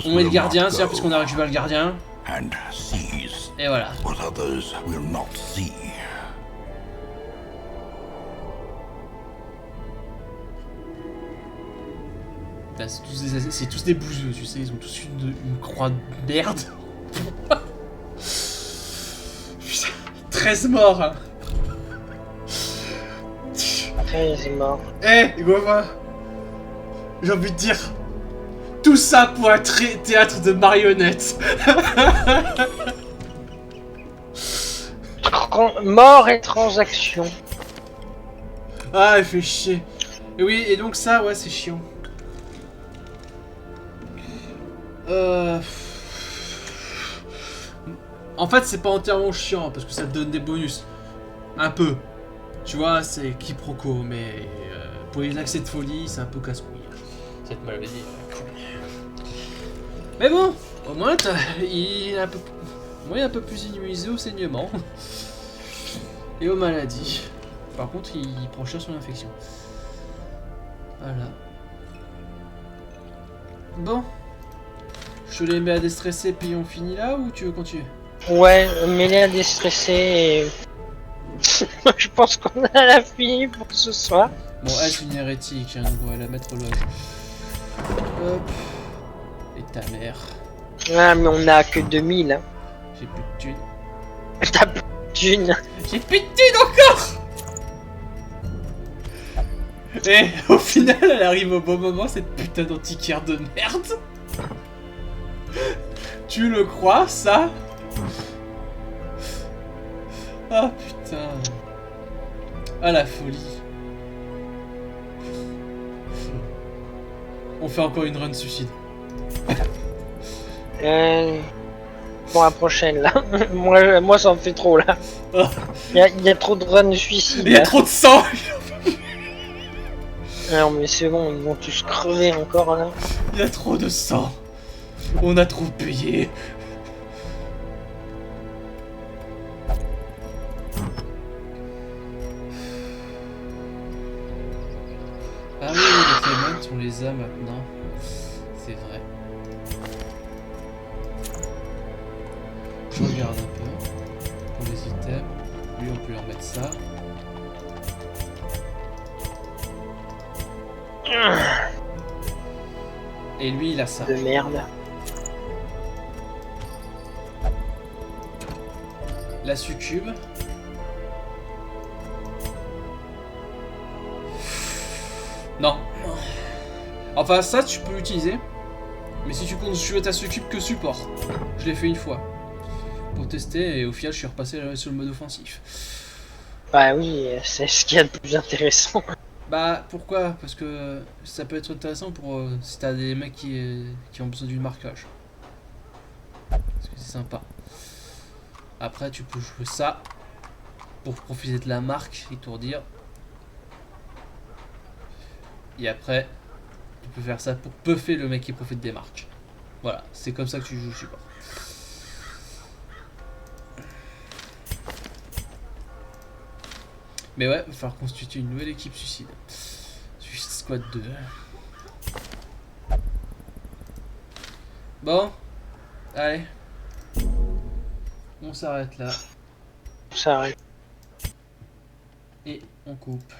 On met le gardien, c'est parce qu'on a récupéré le gardien. Et voilà. C'est tous des bouseux, tu sais, ils ont tous une croix de merde. Putain, 13 morts. Hein.
13 morts.
Eh, Gova, j'ai envie de dire, tout ça pour un théâtre de marionnettes.
Mort et transaction.
Ah, il fait chier. Et oui, et donc ça, ouais, c'est chiant. En fait, c'est pas entièrement chiant parce que ça te donne des bonus. Un peu. Tu vois, c'est quiproquo, mais pour les accès de folie, c'est un peu casse-couille. Cette maladie. Mais bon, au moins, il est un peu plus immunisé au saignement et aux maladies. Par contre, il prend cher sur l'infection. Voilà. Bon. Je te les mets à déstresser puis on finit là ou tu veux continuer?
Ouais, mets-les à déstresser et... Je pense qu'on a la fini pour ce soir.
Bon, elle c'est une hérétique, hein, donc on va la mettre au loge. Hop. Et ta mère.
Ah, mais on a que 2000. Hein.
J'ai plus de thunes.
T'as plus de thunes.
J'ai plus de thunes encore. Et au final, elle arrive au bon moment, cette putain d'antiquaire de merde. Tu le crois, ça? Ah putain. Ah la folie. On fait encore une run suicide.
Pour la prochaine là. moi ça me fait trop là. Il y a trop de runs de suicide.
Il y a trop de sang.
Non mais c'est bon, ils vont tous crever encore là.
Il y a trop de sang. On a trop payé. Ah oui, les Clémentes, on les a maintenant. C'est vrai. Je regarde un peu. Pour les items. Lui, on peut leur mettre ça. Et lui, il a ça.
De merde.
La succube. Non. Enfin, ça, tu peux l'utiliser. Mais si tu comptes jouer ta succube que support. Je l'ai fait une fois. Pour tester, et au final, je suis repassé sur le mode offensif.
Bah oui, c'est ce qu'il y a de plus intéressant.
Bah, pourquoi? Parce que ça peut être intéressant pour si t'as des mecs qui ont besoin du marquage. Parce que c'est sympa. Après, tu peux jouer ça pour profiter de la marque, étourdir. Et après, tu peux faire ça pour puffer le mec qui profite des marques. Voilà, c'est comme ça que tu joues support. Mais ouais, il va falloir constituer une nouvelle équipe suicide. Suicide Squad 2. Bon, allez. On s'arrête là.
Ça arrive.
Et on coupe.